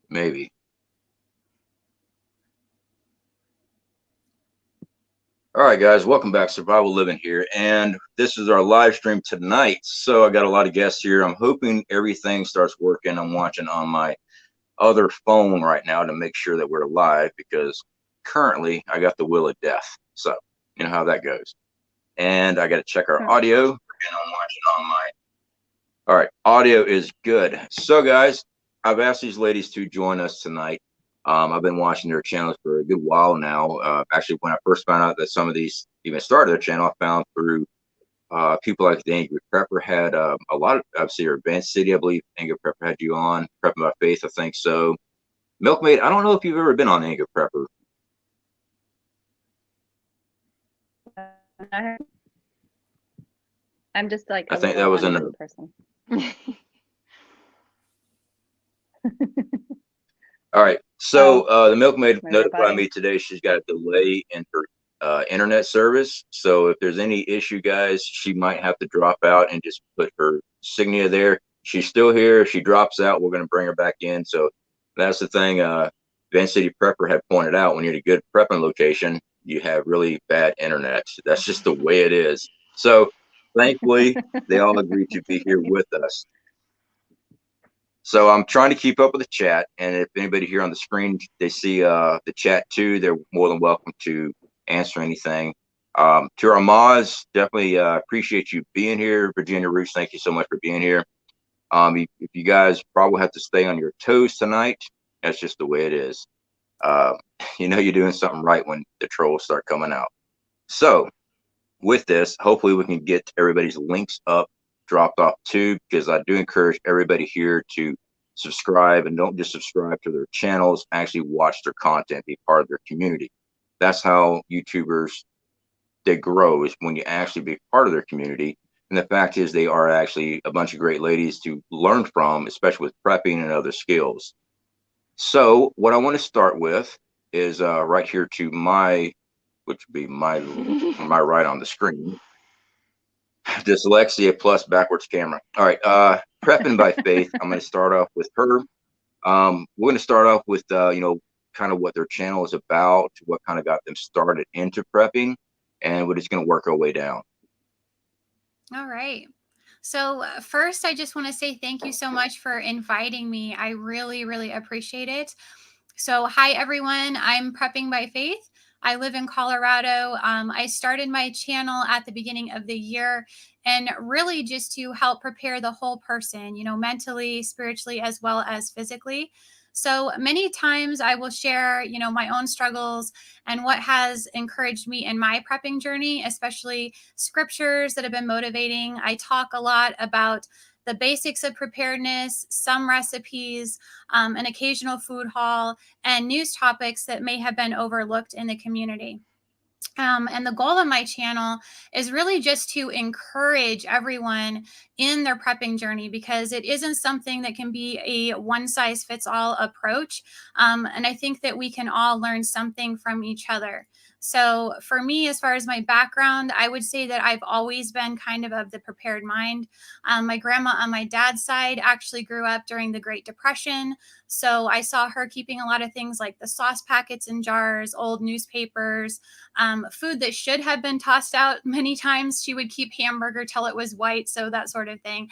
Maybe. All right, guys, welcome back. Survival Living here, and this is our live stream tonight. So I got a lot of guests here. I'm hoping everything starts working. I'm watching on my other phone right now to make sure that we're live, because currently I got the wheel of death. So you know how that goes. And I got to check our audio. And I'm watching on my. All right, audio is good. So guys, I've asked these ladies to join us tonight. I've been watching their channels for a good while now. Actually, when I first found out that some of these even started their channel, I found through people like the Angry Prepper had a lot of, obviously, your Advanced City, I believe Angry Prepper had you on. Prepping by Faith, I think so. Milkmaid, I don't know if you've ever been on Angry Prepper. I'm just like I think that was another person. All right. So the milkmaid notified me today she's got a delay in her internet service. So if there's any issue, guys, she might have to drop out and just put her signia there. She's still here. If she drops out, we're going to bring her back in. So that's the thing. Van City Prepper had pointed out, when you're in a good prepping location, you have really bad internet. That's just the way it is. So thankfully, they all agreed to be here with us. So I'm trying to keep up with the chat, and if anybody here on the screen, they see the chat too, they're more than welcome to answer anything. To our mods, definitely appreciate you being here. Virginia Roots, thank you so much for being here. If you guys probably have to stay on your toes tonight, that's just the way it is. You know you're doing something right when the trolls start coming out. So with this, hopefully we can get everybody's links up, dropped off too, because I do encourage everybody here to subscribe, and don't just subscribe to their channels, actually watch their content, be part of their community. That's how YouTubers, they grow, is when you actually be part of their community. And the fact is, they are actually a bunch of great ladies to learn from, especially with prepping and other skills. So what I want to start with is right here to my, which would be my right on the screen. Dyslexia plus backwards camera. All right, prepping by Faith. I'm going to start off with her. We're going to start off with you know, kind of what their channel is about, what kind of got them started into prepping, and we're just going to work our way down. All right. So first, I just want to say thank you so much for inviting me. I really, really appreciate it. So hi, everyone. I'm Prepping by Faith. I live in Colorado. I started my channel at the beginning of the year, and really just to help prepare the whole person, you know, mentally, spiritually, as well as physically. So many times I will share, you know, my own struggles and what has encouraged me in my prepping journey, especially scriptures that have been motivating. I talk a lot about the basics of preparedness, some recipes, an occasional food haul, and news topics that may have been overlooked in the community. And the goal of my channel is really just to encourage everyone in their prepping journey, because it isn't something that can be a one size fits all approach. And I think that we can all learn something from each other. So for me, as far as my background, I would say that I've always been kind of the prepared mind. My grandma on my dad's side actually grew up during the Great Depression. So I saw her keeping a lot of things like the sauce packets in jars, old newspapers, food that should have been tossed out many times. She would keep hamburger till it was white, so that sort of thing.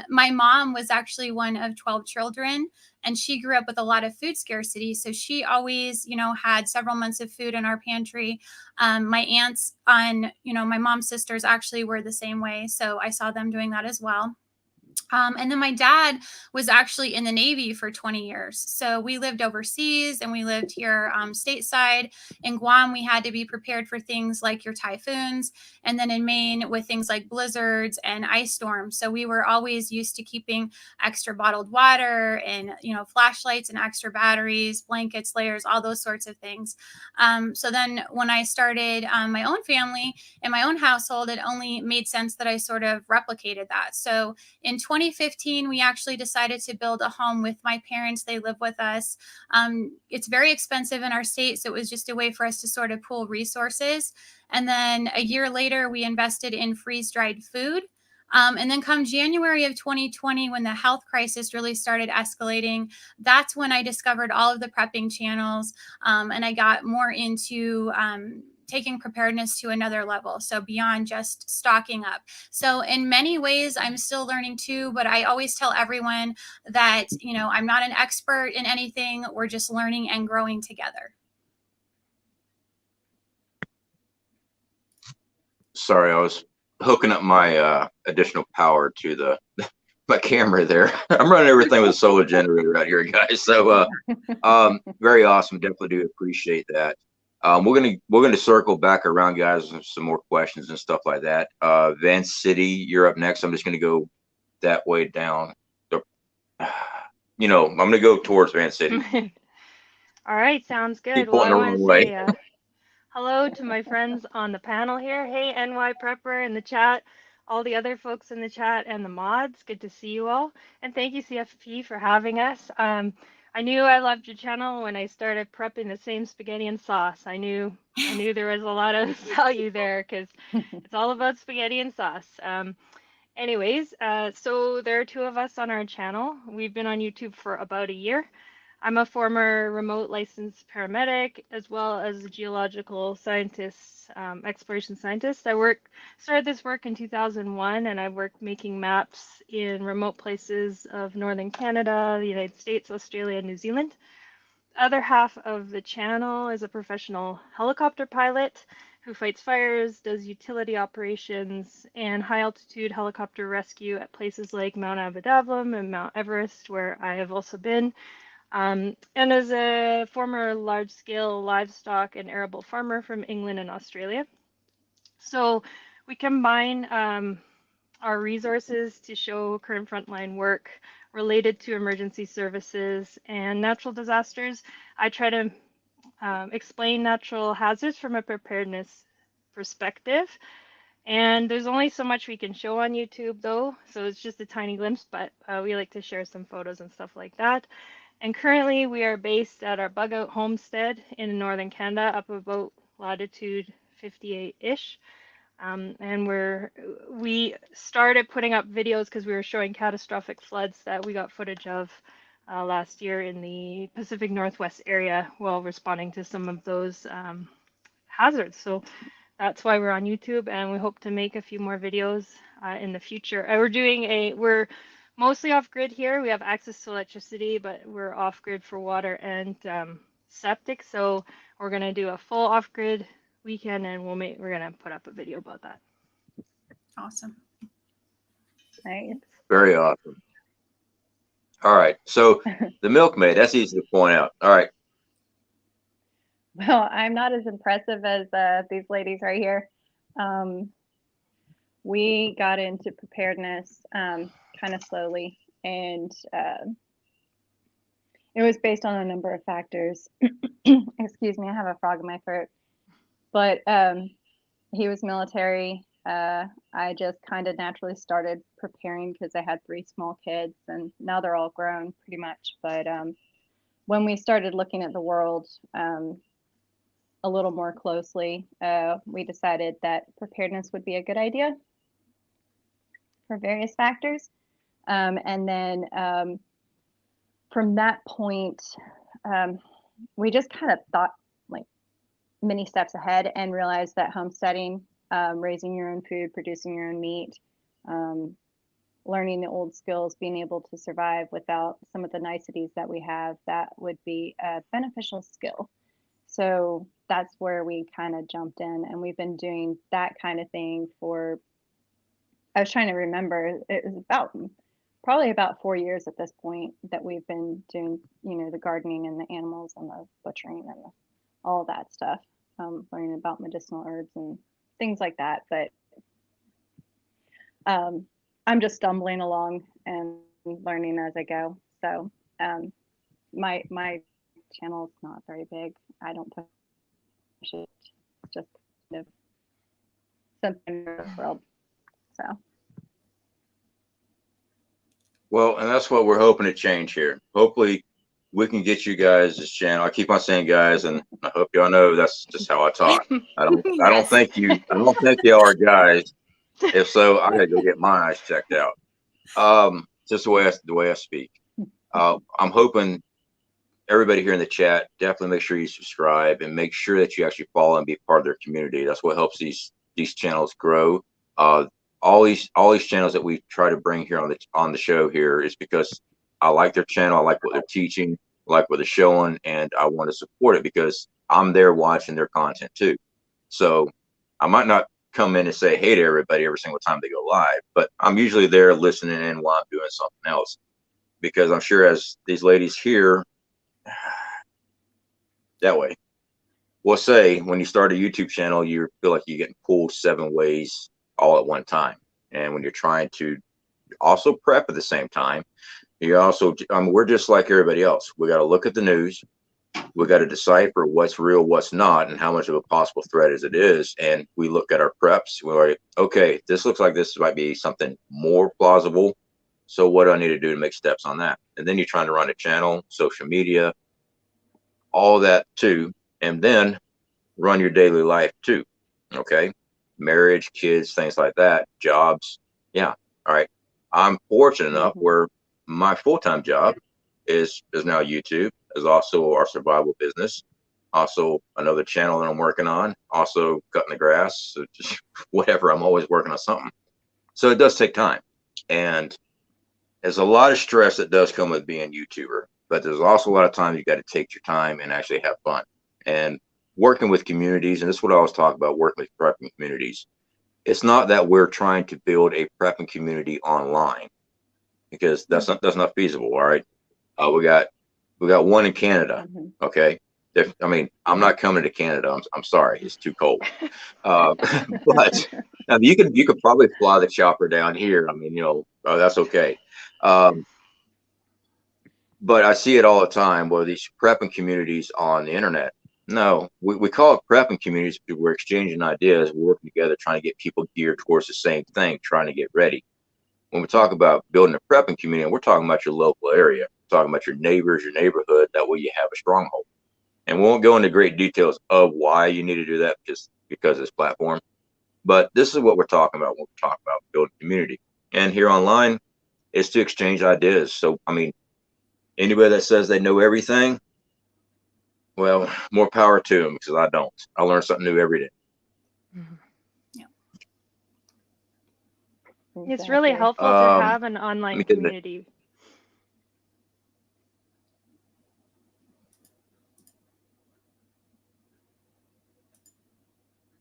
My mom was actually one of 12 children, and she grew up with a lot of food scarcity. So she always, you know, had several months of food in our pantry. My aunts on, you know, my mom's sisters actually were the same way. So I saw them doing that as well. And then my dad was actually in the Navy for 20 years. So we lived overseas and we lived here stateside. In Guam, we had to be prepared for things like your typhoons. And then in Maine with things like blizzards and ice storms. So we were always used to keeping extra bottled water and, you know, flashlights and extra batteries, blankets, layers, all those sorts of things. So then when I started my own family in my own household, it only made sense that I sort of replicated that. So in 2015, we actually decided to build a home with my parents. They live with us. It's very expensive in our state, so it was just a way for us to sort of pool resources. And then a year later, we invested in freeze-dried food. And then come January of 2020, when the health crisis really started escalating, that's when I discovered all of the prepping channels. And I got more into taking preparedness to another level. So beyond just stocking up. So in many ways, I'm still learning too, but I always tell everyone that, you know, I'm not an expert in anything. We're just learning and growing together. Sorry, I was hooking up my additional power to the my camera there. I'm running everything with a solar generator out here, guys. So very awesome. Definitely do appreciate that. We're gonna circle back around, guys, with some more questions and stuff like that. Vance City, you're up next. I'm just gonna go that way down. You know, I'm gonna go towards Vance City. All right, sounds good. Keep Well, pointing I the want wrong to way. say hello to my friends on the panel here. Hey, NY Prepper in the chat, all the other folks in the chat, and the mods. Good to see you all. And thank you, CFP, for having us. I knew I loved your channel when I started prepping the same spaghetti and sauce. I knew there was a lot of value there because it's all about spaghetti and sauce. Anyways, so there are two of us on our channel. We've been on YouTube for about a year. I'm a former remote licensed paramedic as well as a geological scientist, exploration scientist. I started this work in 2001, and I worked making maps in remote places of northern Canada, the United States, Australia, and New Zealand. The other half of the channel is a professional helicopter pilot who fights fires, does utility operations, and high altitude helicopter rescue at places like Mount Abadavlam and Mount Everest, where I have also been. And as a former large-scale livestock and arable farmer from England and Australia. So we combine our resources to show current frontline work related to emergency services and natural disasters. I try to explain natural hazards from a preparedness perspective. And there's only so much we can show on YouTube, though, so it's just a tiny glimpse, but we like to share some photos and stuff like that. And currently, we are based at our bug out homestead in northern Canada, up about latitude 58-ish. And we started putting up videos because we were showing catastrophic floods that we got footage of last year in the Pacific Northwest area while responding to some of those hazards. So that's why we're on YouTube, and we hope to make a few more videos in the future. We're mostly off grid here. We have access to electricity, but we're off grid for water and septic. So we're gonna do a full off grid weekend, and we're gonna put up a video about that. Awesome. Nice. Very awesome. All right. So the milkmaid, that's easy to point out. All right. Well, I'm not as impressive as these ladies right here. We got into preparedness kind of slowly, and it was based on a number of factors. Excuse me, I have a frog in my throat. But he was military. I just kind of naturally started preparing because I had 3 small kids, and now they're all grown pretty much. But when we started looking at the world a little more closely, we decided that preparedness would be a good idea for various factors. And then from that point, we just kind of thought like many steps ahead and realized that homesteading, raising your own food, producing your own meat, learning the old skills, being able to survive without some of the niceties that we have, that would be a beneficial skill. So that's where we kind of jumped in, and we've been doing that kind of thing for, I was trying to remember, it was probably about 4 years at this point that we've been doing, you know, the gardening and the animals and the butchering and all that stuff, learning about medicinal herbs and things like that. But I'm just stumbling along and learning as I go. So my channel is not very big. I don't push it. It's just kind of something in the world. So. Well, and that's what we're hoping to change here. Hopefully we can get you guys this channel. I keep on saying guys, and I hope y'all know that's just how I talk. I don't think y'all are guys. If so, I gotta go get my eyes checked out. Just the way I speak. I'm hoping everybody here in the chat, definitely make sure you subscribe and make sure that you actually follow and be part of their community. That's what helps these channels grow. All these channels that we try to bring here on the show here is because I like their channel, I like what they're teaching, I like what they're showing, and I want to support it because I'm there watching their content too. So I might not come in and say hey to everybody every single time they go live, but I'm usually there listening in while I'm doing something else, because I'm sure as these ladies here that way, we'll say when you start a YouTube channel, you feel like you're getting pulled 7 ways all at one time. And when you're trying to also prep at the same time, you also, we're just like everybody else. We got to look at the news. We got to decipher what's real, what's not, and how much of a possible threat as it is. And we look at our preps. We're like, okay, this looks like this might be something more plausible. So what do I need to do to make steps on that? And then you're trying to run a channel, social media, all that too, and then run your daily life too. Okay, marriage, kids, things like that, jobs. Yeah, all right. I'm fortunate enough where my full-time job is now YouTube, is also our survival business, also another channel that I'm working on, also cutting the grass, so just whatever. I'm always working on something. So it does take time, and there's a lot of stress that does come with being a YouTuber, but there's also a lot of times you got to take your time and actually have fun. And working with communities, and this is what I was talking about, working with prepping communities. It's not that we're trying to build a prepping community online, because that's not feasible. All right, we got one in Canada. Okay, I mean, I'm not coming to Canada. I'm sorry, it's too cold. But I mean, you could probably fly the chopper down here. I mean, that's okay. But I see it all the time where these prepping communities on the internet. No, we call it prepping communities because we're exchanging ideas, we're working together, trying to get people geared towards the same thing, trying to get ready. When we talk about building a prepping community, we're talking about your local area, we're talking about your neighbors, your neighborhood. That way you have a stronghold. And we won't go into great details of why you need to do that because of this platform. But this is what we're talking about when we're talking about building community. And here online, it's to exchange ideas. So, I mean, anybody that says they know everything, well, more power to them, because I don't. I learn something new every day. Yeah. It's really helpful to have an online community.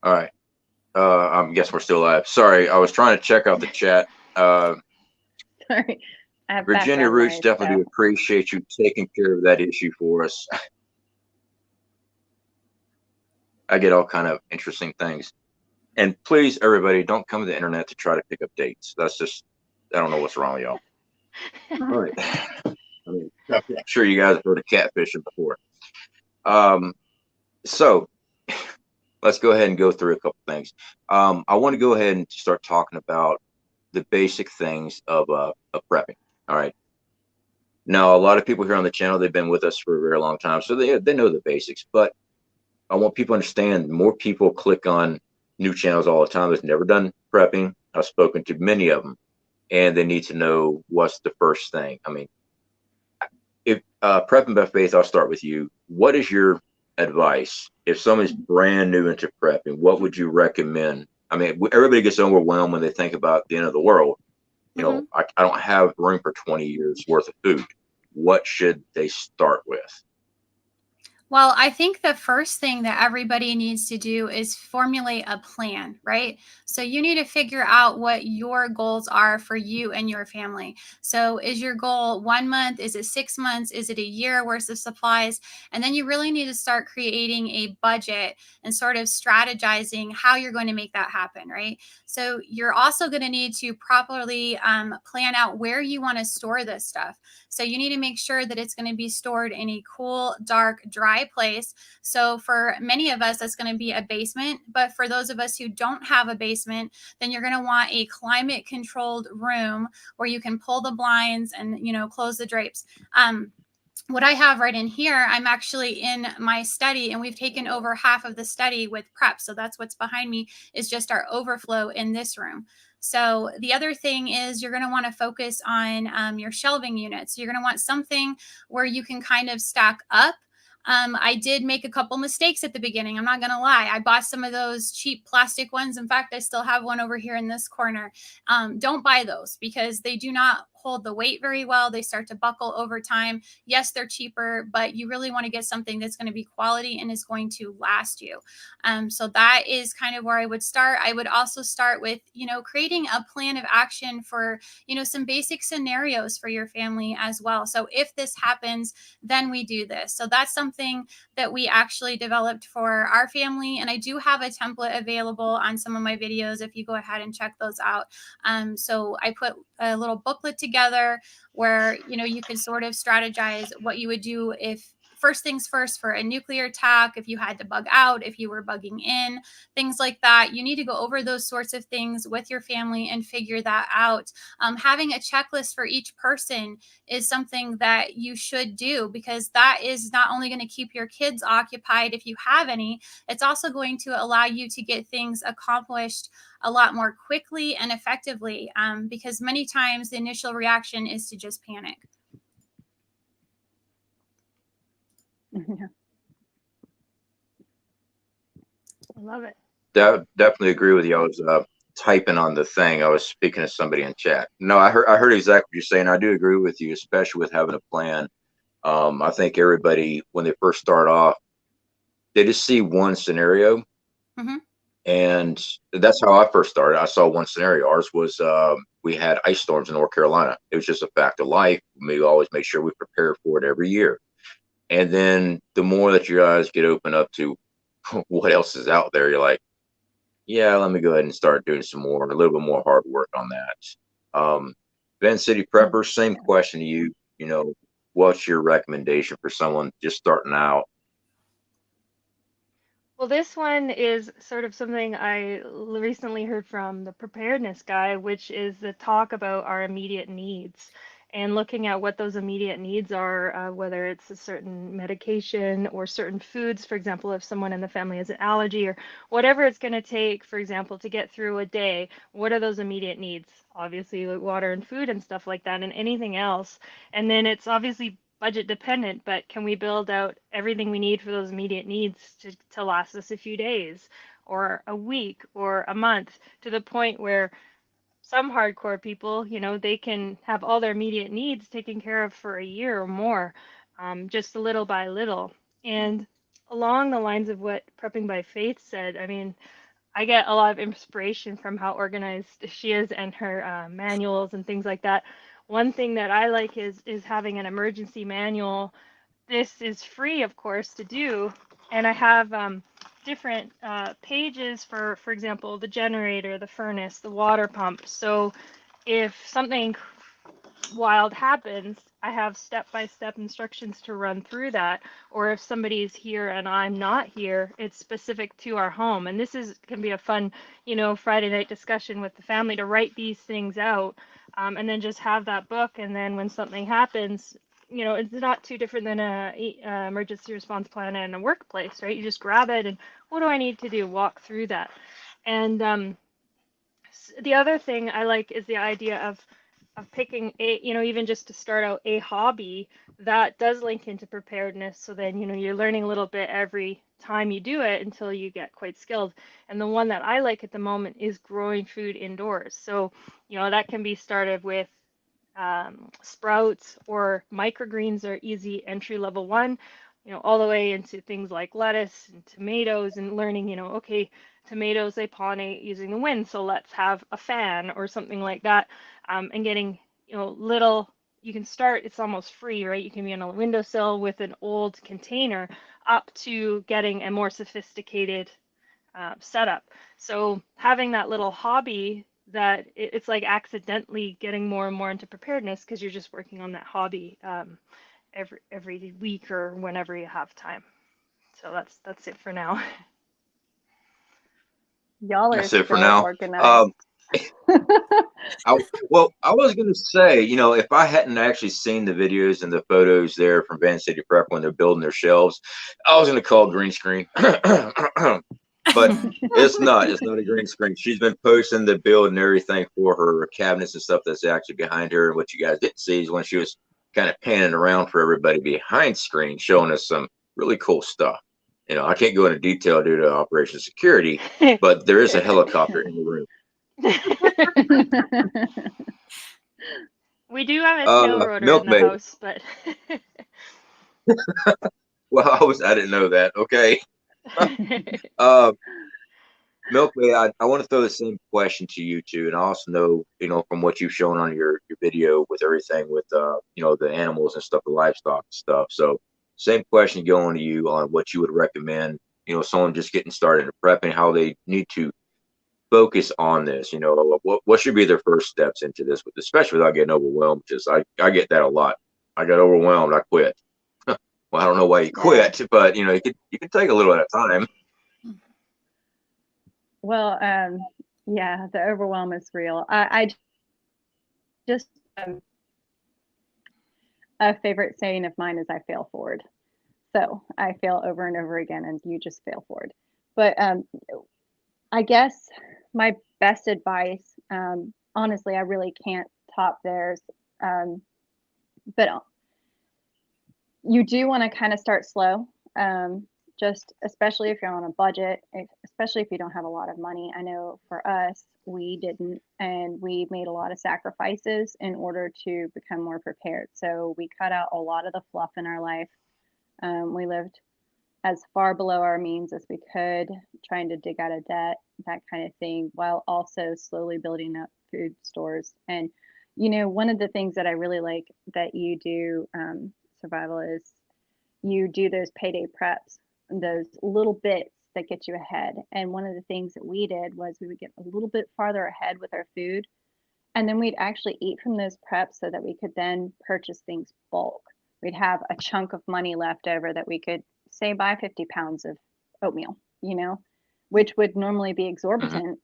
All right. I guess we're still live. Sorry, I was trying to check out the chat. Sorry. Virginia Roots, definitely do appreciate you taking care of that issue for us. I get all kind of interesting things. And please, everybody, don't come to the internet to try to pick up dates. That's just, I don't know what's wrong with y'all. All right. I mean, I'm sure you guys have heard of catfishing before. So let's go ahead and go through a couple things. I want to go ahead and start talking about the basic things of prepping. All right. Now, a lot of people here on the channel, they've been with us for a very long time, so they know the basics. But I want people to understand, more people click on new channels all the time that's never done prepping. I've spoken to many of them, and they need to know what's the first thing. I mean, if prepping by faith, I'll start with you. What is your advice if someone's brand new into prepping? What would you recommend? I mean, everybody gets overwhelmed when they think about the end of the world. You know, I don't have room for 20 years worth of food. What should they start with? Well, I think the first thing that everybody needs to do is formulate a plan, right? So you need to figure out what your goals are for you and your family. So is your goal 1 month? Is it 6 months? Is it a year worth of supplies? And then you really need to start creating a budget and sort of strategizing how you're going to make that happen, right? So you're also going to need to properly plan out where you want to store this stuff. So you need to make sure that it's going to be stored in a cool, dark, dry place. So for many of us, that's going to be a basement. But for those of us who don't have a basement, then you're going to want a climate controlled room where you can pull the blinds and, close the drapes. what I have right in here, I'm actually in my study, and we've taken over half of the study with prep. So that's what's behind me, is just our overflow in this room. So the other thing is you're going to want to focus on your shelving units. You're going to want something where you can kind of stack up. I did make a couple mistakes at the beginning. I'm not going to lie. I bought some of those cheap plastic ones. In fact, I still have one over here in this corner. Don't buy those because they do not hold the weight very well. They start to buckle over time. Yes, they're cheaper, but you really want to get something that's going to be quality and is going to last you. So that is kind of where I would start. I would also start with, creating a plan of action for, some basic scenarios for your family as well. So if this happens, then we do this. So that's something that we actually developed for our family. And I do have a template available on some of my videos if you go ahead and check those out. So I put a little booklet together where, you could sort of strategize what you would do if first things first for a nuclear attack, if you had to bug out, if you were bugging in, things like that. You need to go over those sorts of things with your family and figure that out. Having a checklist for each person is something that you should do, because that is not only going to keep your kids occupied if you have any, it's also going to allow you to get things accomplished a lot more quickly and effectively, because many times the initial reaction is to just panic. Yeah. I love it. Definitely agree with you. I was typing on the thing. I was speaking to somebody in chat. No, I heard exactly what you're saying. I do agree with you, especially with having a plan. I think everybody, when they first start off, they just see one scenario. Mm-hmm. And that's how I first started. I saw one scenario. Ours was we had ice storms in North Carolina. It was just a fact of life. We always make sure we prepare for it every year. And then the more that your eyes get open up to what else is out there, you're like, yeah, let me go ahead and start doing a little bit more hard work on that. Ben City Prepper, same question to you. What's your recommendation for someone just starting out? Well, this one is sort of something I recently heard from the preparedness guy, which is the talk about our immediate needs and looking at what those immediate needs are, whether it's a certain medication or certain foods. For example, if someone in the family has an allergy or whatever it's going to take, for example, to get through a day, what are those immediate needs? Obviously, like water and food and stuff like that, and anything else. And then it's obviously budget dependent, but can we build out everything we need for those immediate needs to last us a few days or a week or a month, to the point where some hardcore people, they can have all their immediate needs taken care of for a year or more, just little by little. And along the lines of what Prepping by Faith said, I mean, I get a lot of inspiration from how organized she is and her manuals and things like that. One thing that I like is having an emergency manual. This is free, of course, to do, and I have different pages for example, the generator, the furnace, the water pump. So if something wild happens, I have step-by-step instructions to run through that. Or if somebody's here and I'm not here, it's specific to our home. And this can be a fun, Friday night discussion with the family to write these things out, and then just have that book. And then when something happens, it's not too different than a emergency response plan in a workplace, right? You just grab it and what do I need to do? Walk through that. And the other thing I like is the idea of picking even just to start out a hobby that does link into preparedness. So then, you're learning a little bit every time you do it until you get quite skilled. And the one that I like at the moment is growing food indoors. So, that can be started with sprouts, or microgreens are easy entry level one, all the way into things like lettuce and tomatoes, and learning, okay, tomatoes, they pollinate using the wind, so let's have a fan or something like that. And getting, little, you can start, it's almost free, right? You can be on a windowsill with an old container up to getting a more sophisticated setup. So having that little hobby, that it's like accidentally getting more and more into preparedness because you're just working on that hobby every week or whenever you have time. So that's it for now. Y'all are That's it for so now. organized. Well, I was going to say, you know, if I hadn't actually seen the videos and the photos there from Van City Prep when they're building their shelves, I was going to call it green screen. But it's not. It's not a green screen. She's been posting the build and everything for her cabinets and stuff that's actually behind her. And what you guys didn't see is when she was kind of panning around for everybody behind screen, showing us some really cool stuff. You know, I can't go into detail due to operation security, but there is a helicopter in the room. We do have a tail rotor in the Milkmaid. house, but Well, I didn't know that. Okay. Milkmaid, I want to throw the same question to you too, and I also know, you know, from what you've shown on your video with everything with you know, the animals and stuff, the livestock and stuff. So same question going to you on what you would recommend, you know, someone just getting started in prepping, how they need to focus on this. You know, what should be their first steps into this, especially without getting overwhelmed, because I get that a lot. I got overwhelmed, I quit. Well, I don't know why you quit, but you know, you can take a little at a time. Well, yeah, the overwhelm is real. I just a favorite saying of mine is I fail forward. So I fail over and over again, and you just fail forward. But I guess my best advice, honestly, I really can't top theirs. But you do want to kind of start slow. Just especially if you're on a budget, especially if you don't have a lot of money. I know for us, we didn't, and we made a lot of sacrifices in order to become more prepared. So we cut out a lot of the fluff in our life. We lived as far below our means as we could, trying to dig out of debt, that kind of thing, while also slowly building up food stores. And, you know, one of the things that I really like that you do, Survival, is you do those payday preps, those little bits that get you ahead. And one of the things that we did was we would get a little bit farther ahead with our food, and then we'd actually eat from those preps so that we could then purchase things bulk. We'd have a chunk of money left over that we could say buy 50 pounds of oatmeal, you know, which would normally be exorbitant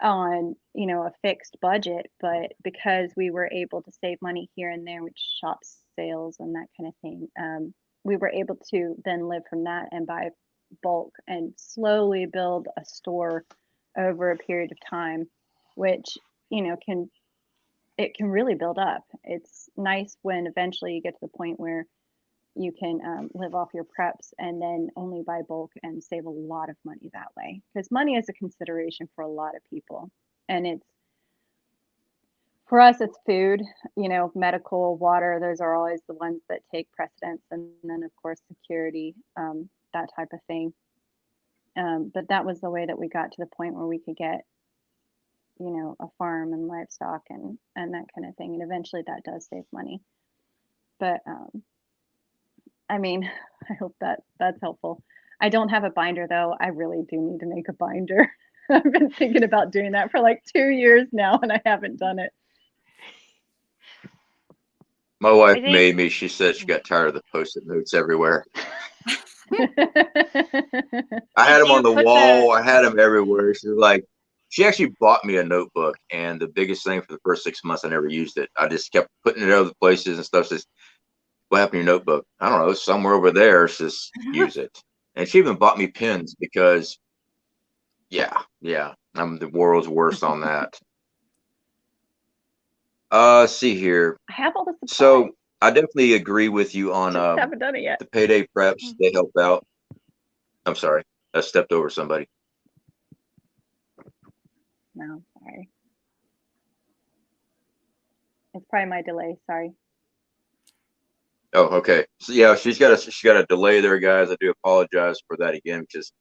on, you know, a fixed budget. But because we were able to save money here and there with shop sales and that kind of thing, we were able to then live from that and buy bulk and slowly build a store over a period of time, which, you know, can really build up. It's nice when eventually you get to the point where you can live off your preps and then only buy bulk and save a lot of money that way, because money is a consideration for a lot of people. And it's, for us, it's food, you know, medical, water. Those are always the ones that take precedence. And then, of course, security, that type of thing. But that was the way that we got to the point where we could get, you know, a farm and livestock and that kind of thing. And eventually that does save money. But, I mean, I hope that that's helpful. I don't have a binder, though. I really do need to make a binder. I've been thinking about doing that for like 2 years now, and I haven't done it. My wife made me. She said she got tired of the post-it notes everywhere. I had them on the wall. I had them everywhere. She was like, she actually bought me a notebook, and the biggest thing for the first 6 months, I never used it. I just kept putting it other places and stuff. Says, what happened to your notebook? I don't know, somewhere over there. Just use it. And she even bought me pens because, yeah, I'm the world's worst on that. See here. I have all the supplies. So I definitely agree with you on haven't done it yet. the payday preps. They help out. I'm sorry, I stepped over somebody. No, sorry. It's probably my delay. Sorry. Oh, okay. So yeah, she's got a delay there, guys. I do apologize for that again, because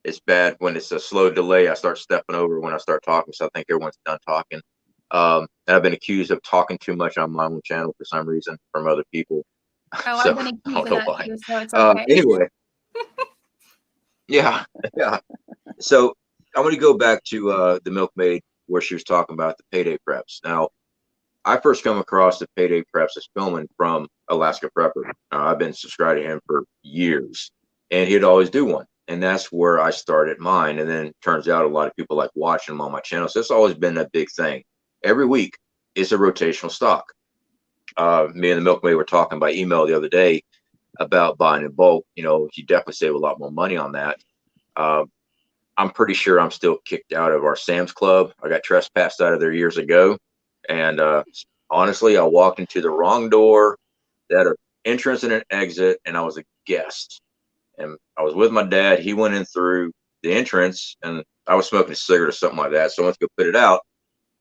it's bad when it's a slow delay. I start stepping over when I start talking, so I think everyone's done talking. And I've been accused of talking too much on my own channel for some reason from other people. Oh, So, I've been accused I don't of know that why. too, so it's okay. Anyway, yeah. So I'm going to go back to the Milkmaid, where she was talking about the payday preps. Now, I first come across the payday preps as filming from Alaska Prepper. I've been subscribed to him for years, and he'd always do one. And that's where I started mine. And then it turns out a lot of people like watching them on my channel. So it's always been a big thing. Every week is a rotational stock. Me and the milkmaid were talking by email the other day about buying in bulk. You know, you definitely save a lot more money on that. I'm pretty sure I'm still kicked out of our Sam's Club. I got trespassed out of there years ago. And honestly, I walked into the wrong door. They had an entrance and an exit, and I was a guest. And I was with my dad. He went in through the entrance, and I was smoking a cigarette or something like that. So I went to go put it out,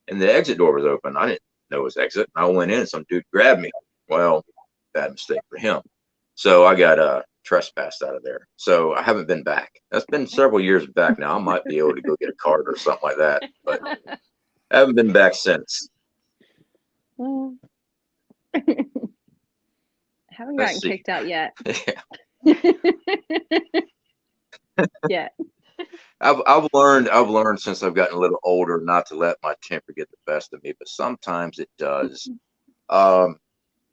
and the exit door was open. I didn't know it was exit. I went in, and some dude grabbed me. Well, bad mistake for him. So I got trespassed out of there. So I haven't been back. That's been several years back now. I might be able to go get a card or something like that, but I haven't been back since. Haven't Let's gotten see. kicked out yet. Yeah. I've learned since I've gotten a little older not to let my temper get the best of me, but sometimes it does.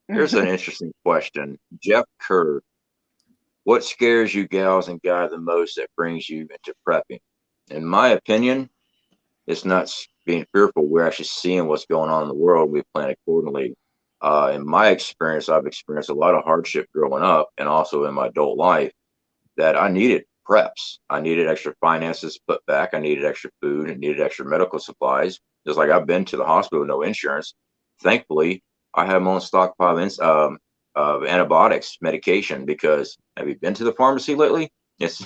Here's an interesting question. Jeff Kerr, what scares you gals and guys the most that brings you into prepping? In my opinion, it's not being fearful. We're actually seeing what's going on in the world. We plan accordingly. In my experience, I've experienced a lot of hardship growing up and also in my adult life that I needed preps. I needed extra finances put back. I needed extra food and needed extra medical supplies. Just like I've been to the hospital with no insurance. Thankfully, I have my own stockpile of antibiotics medication because have you been to the pharmacy lately? It's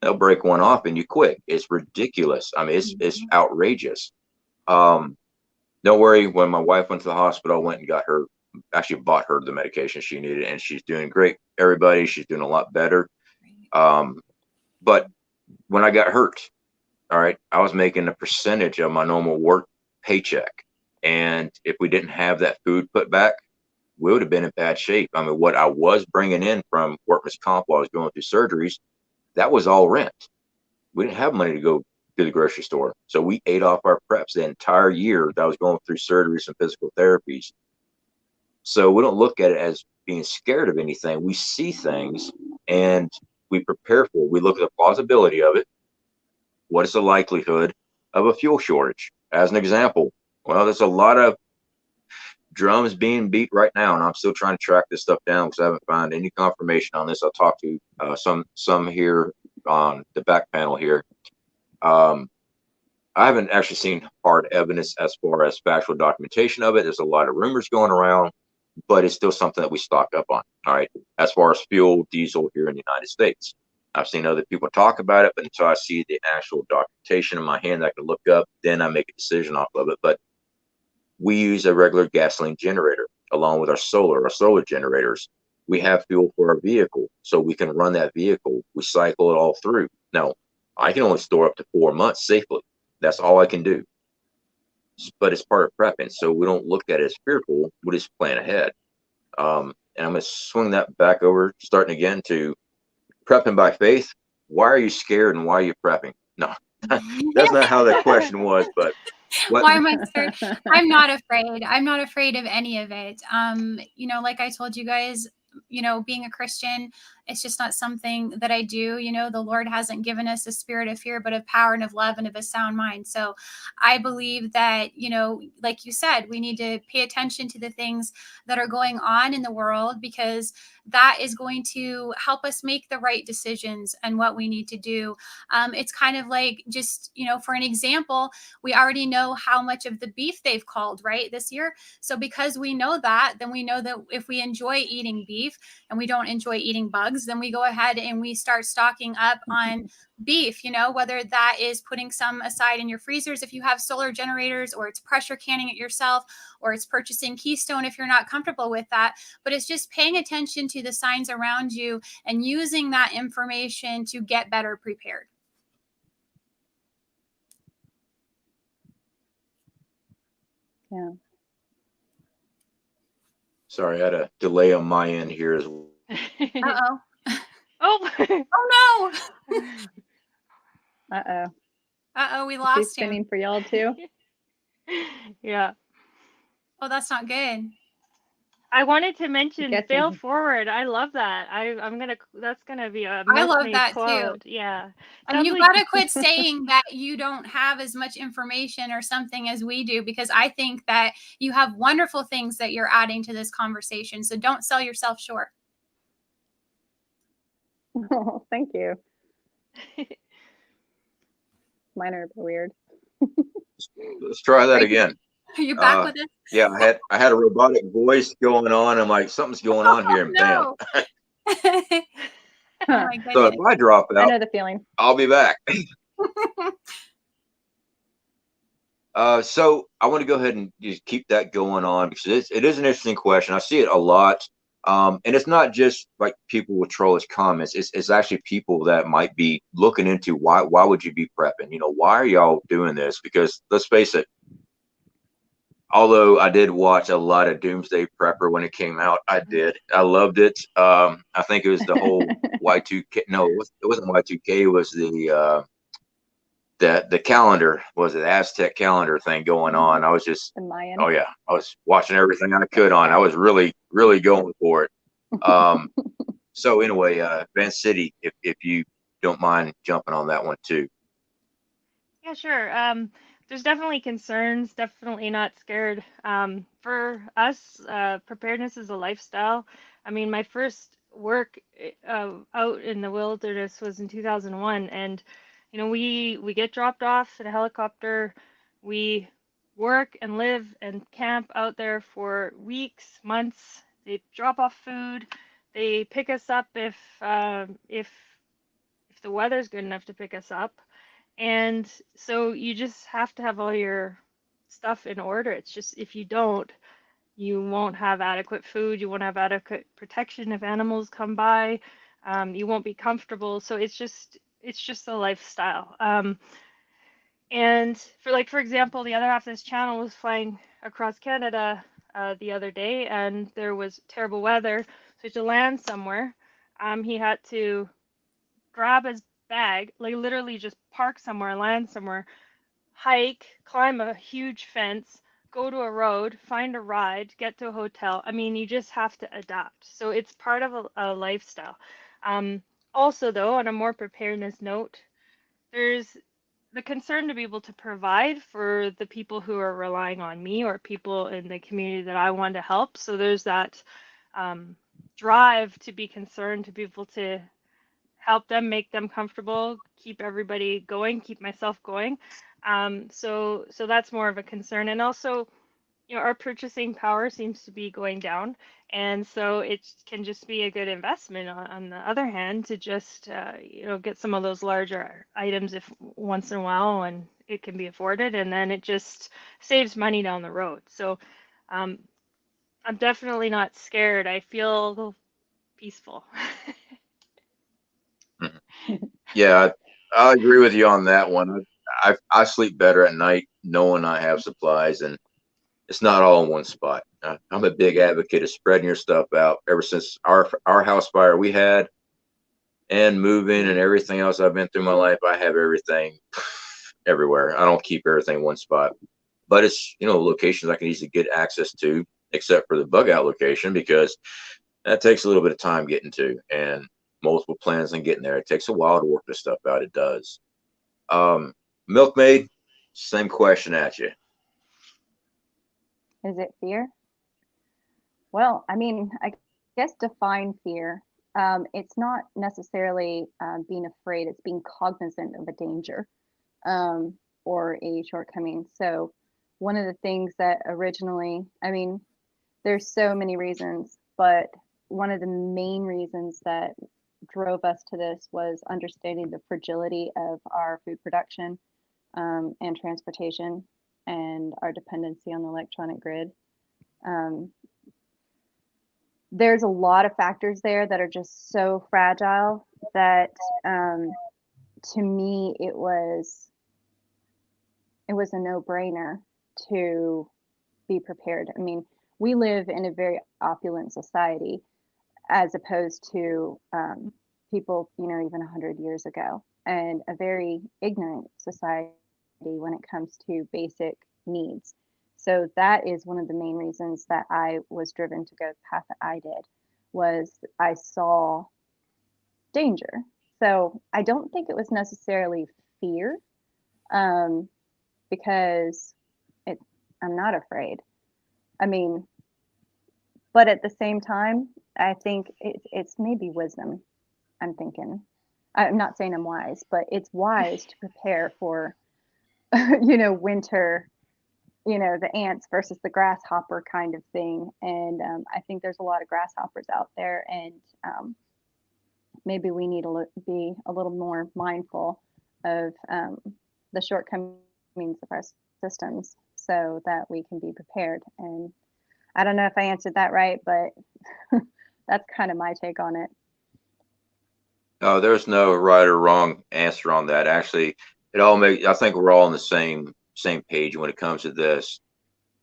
they'll break one off and you quit. It's ridiculous. I mean, it's outrageous. Don't worry. When my wife went to the hospital, I went and got her, actually bought her the medication she needed, and she's doing great. Everybody, she's doing a lot better. But when I got hurt, all right, I was making a percentage of my normal work paycheck. And if we didn't have that food put back, we would have been in bad shape. I mean, what I was bringing in from workman's comp while I was going through surgeries, that was all rent. We didn't have money to go to the grocery store. So we ate off our preps the entire year that I was going through surgeries and physical therapies. So we don't look at it as being scared of anything. We see things and we prepare for it. We look at the plausibility of it. What is the likelihood of a fuel shortage? As an example, well, there's a lot of drums being beat right now, and I'm still trying to track this stuff down because I haven't found any confirmation on this. I'll talk to some here on the back panel here. I haven't actually seen hard evidence as far as factual documentation of it. There's a lot of rumors going around, but it's still something that we stock up on. All right. As far as fuel, diesel here in the United States, I've seen other people talk about it, but until I see the actual documentation in my hand, I can look up, then I make a decision off of it. But we use a regular gasoline generator along with our solar generators. We have fuel for our vehicle, so we can run that vehicle. We cycle it all through. Now, I can only store up to 4 months safely. That's all I can do. But it's part of prepping, so we don't look at it as fearful. We just plan ahead. And I'm going to swing that back over, starting again to prepping by faith. Why are you scared and why are you prepping? No, that's not how that question was, but why am I scared? I'm not afraid. I'm not afraid of any of it. You know, like I told you guys, you know, being a Christian, it's just not something that I do. You know, the Lord hasn't given us a spirit of fear, but of power and of love and of a sound mind. So I believe that, you know, like you said, we need to pay attention to the things that are going on in the world, because that is going to help us make the right decisions and what we need to do. It's kind of like, just, you know, for an example, we already know how much of the beef they've called, right, this year. So because we know that, then we know that if we enjoy eating beef and we don't enjoy eating bugs, then we go ahead and we start stocking up on beef, you know, whether that is putting some aside in your freezers if you have solar generators, or it's pressure canning it yourself, or it's purchasing Keystone if you're not comfortable with that. But it's just paying attention to the signs around you and using that information to get better prepared. Yeah. sorry, I had a delay on my end here as well. Uh-oh. Oh. Oh no. Uh-oh. Uh-oh, we She's lost him. spinning for y'all too. Yeah. Oh, that's not good. I wanted to mention Gets fail me. forward. I love that. That's gonna be a I love myth-made that too. quote. Yeah. And Sounds you've like got to quit saying that you don't have as much information or something as we do, because I think that you have wonderful things that you're adding to this conversation. So don't sell yourself short. Oh, thank you. Mine are weird. Let's try that Right. again. Are you back with us? Yeah, I had a robotic voice going on. I'm like, something's going on here, and bam. No. Oh my So if goodness. I drop I out, know the feeling. I'll be back. So I want to go ahead and just keep that going on, because it is an interesting question. I see it a lot. And it's not just like people with trollish comments. It's actually people that might be looking into why would you be prepping? You know, why are y'all doing this? Because let's face it, although I did watch a lot of Doomsday Prepper when it came out, I did. I loved it. I think it was the whole Y2K. No, it wasn't Y2K. It was the calendar, was it Aztec calendar thing going on. I was just, The Mayan. oh yeah, I was watching everything I could on. I was really going for it. So anyway, Van City, if you don't mind jumping on that one too. Yeah, sure. There's definitely concerns, definitely not scared. For us, preparedness is a lifestyle. I mean, my first work out in the wilderness was in 2001, and you know, we get dropped off in a helicopter. We work and live and camp out there for weeks, months. They drop off food. They pick us up if the weather's good enough to pick us up. And so you just have to have all your stuff in order. It's just if you don't, you won't have adequate food, you won't have adequate protection if animals come by, you won't be comfortable. So it's just a lifestyle. And for example, the other half of this channel was flying across Canada the other day, and there was terrible weather. So to land somewhere, he had to grab his bag, like literally just park somewhere, land somewhere, hike, climb a huge fence, go to a road, find a ride, get to a hotel. I mean, you just have to adapt. So it's part of a lifestyle. Also, though, on a more preparedness note, there's the concern to be able to provide for the people who are relying on me or people in the community that I want to help. So there's that drive to be concerned, to be able to help them, make them comfortable, keep everybody going, keep myself going. So that's more of a concern. And also, you know, our purchasing power seems to be going down, and so it can just be a good investment on the other hand to just you know, get some of those larger items if once in a while when it can be afforded, and then it just saves money down the road. So I'm definitely not scared. I feel peaceful. Yeah, I agree with you on that one. I sleep better at night knowing I have supplies, and it's not all in one spot. I'm a big advocate of spreading your stuff out. Ever since our house fire we had, and moving and everything else I've been through my life, I have everything everywhere. I don't keep everything in one spot, but it's, you know, locations I can easily get access to, except for the bug out location, because that takes a little bit of time getting to, and multiple plans and getting there. It takes a while to work this stuff out. It does. Milkmaid, same question at you. Is it fear? Well, I mean, I guess define fear. It's not necessarily being afraid, it's being cognizant of a danger or a shortcoming. So, one of the things that originally, I mean, there's so many reasons, but one of the main reasons that drove us to this was understanding the fragility of our food production and transportation and our dependency on the electronic grid. There's a lot of factors there that are just so fragile that to me it was a no-brainer to be prepared. I mean, we live in a very opulent society as opposed to people, you know, even 100 years ago, and a very ignorant society when it comes to basic needs. So that is one of the main reasons that I was driven to go the path that I did, was I saw danger. So I don't think it was necessarily fear, because I'm not afraid. I mean, but at the same time, I think it's maybe wisdom. I'm thinking. I'm not saying I'm wise, but it's wise to prepare for, winter, the ants versus the grasshopper kind of thing. And I think there's a lot of grasshoppers out there, and maybe we need to be a little more mindful of the shortcomings of our systems so that we can be prepared. And I don't know if I answered that right, but that's kind of my take on it. No, there's no right or wrong answer on that. Actually, I think we're all on the same page when it comes to this.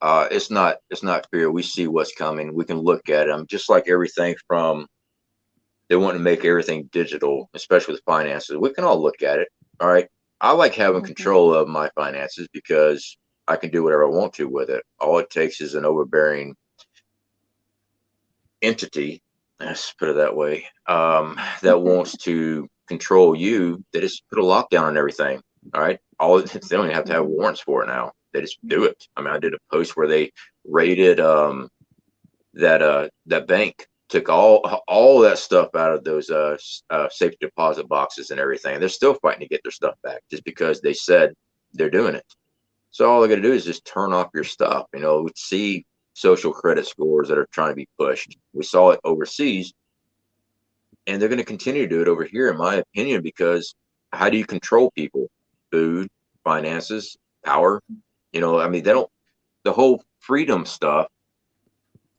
It's not fear. We see what's coming. We can look at them, just like everything from, they want to make everything digital, especially with finances. We can all look at it. All right. I like having control of my finances because I can do whatever I want to with it. All it takes is an overbearing entity, let's put it that way, that wants to control you. They just put a lockdown on everything. All right. They don't even have to have warrants for it now. They just do it. I mean, I did a post where they raided that bank, took all that stuff out of those safety deposit boxes and everything. They're still fighting to get their stuff back just because they said they're doing it. So all they're going to do is just turn off your stuff. We see social credit scores that are trying to be pushed. We saw it overseas, and they're going to continue to do it over here, in my opinion, because how do you control people? Food, finances, power. I mean, the whole freedom stuff.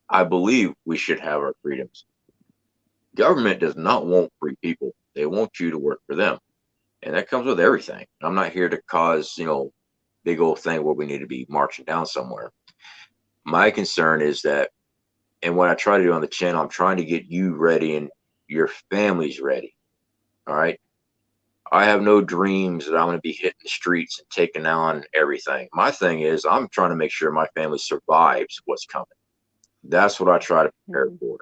I believe we should have our freedoms. Government does not want free people. They want you to work for them. And that comes with everything. I'm not here to cause, big old thing where we need to be marching down somewhere. My concern is that, and what I try to do on the channel, I'm trying to get you ready and your family's ready. All right. I have no dreams that I'm going to be hitting the streets and taking on everything. My thing is, I'm trying to make sure my family survives what's coming. That's what I try to prepare for.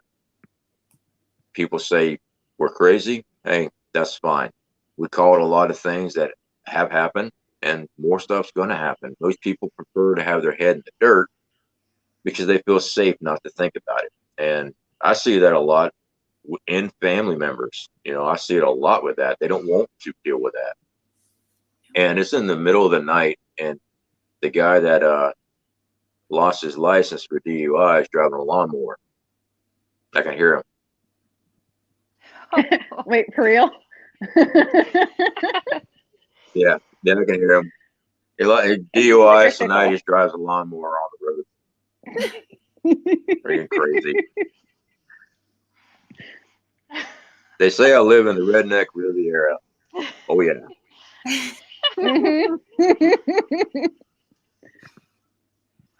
People say we're crazy. Hey, that's fine. We call it a lot of things that have happened, and more stuff's going to happen. Most people prefer to have their head in the dirt because they feel safe not to think about it. And I see that a lot in family members. I see it a lot with that. They don't want to deal with that. And it's in the middle of the night, and the guy that lost his license for DUI is driving a lawnmower. I can hear him. Wait, for real? Yeah, I can hear him. He DUI, so now he just drives a lawnmower on the road. Freaking crazy. They say I live in the redneck Riviera. Oh yeah.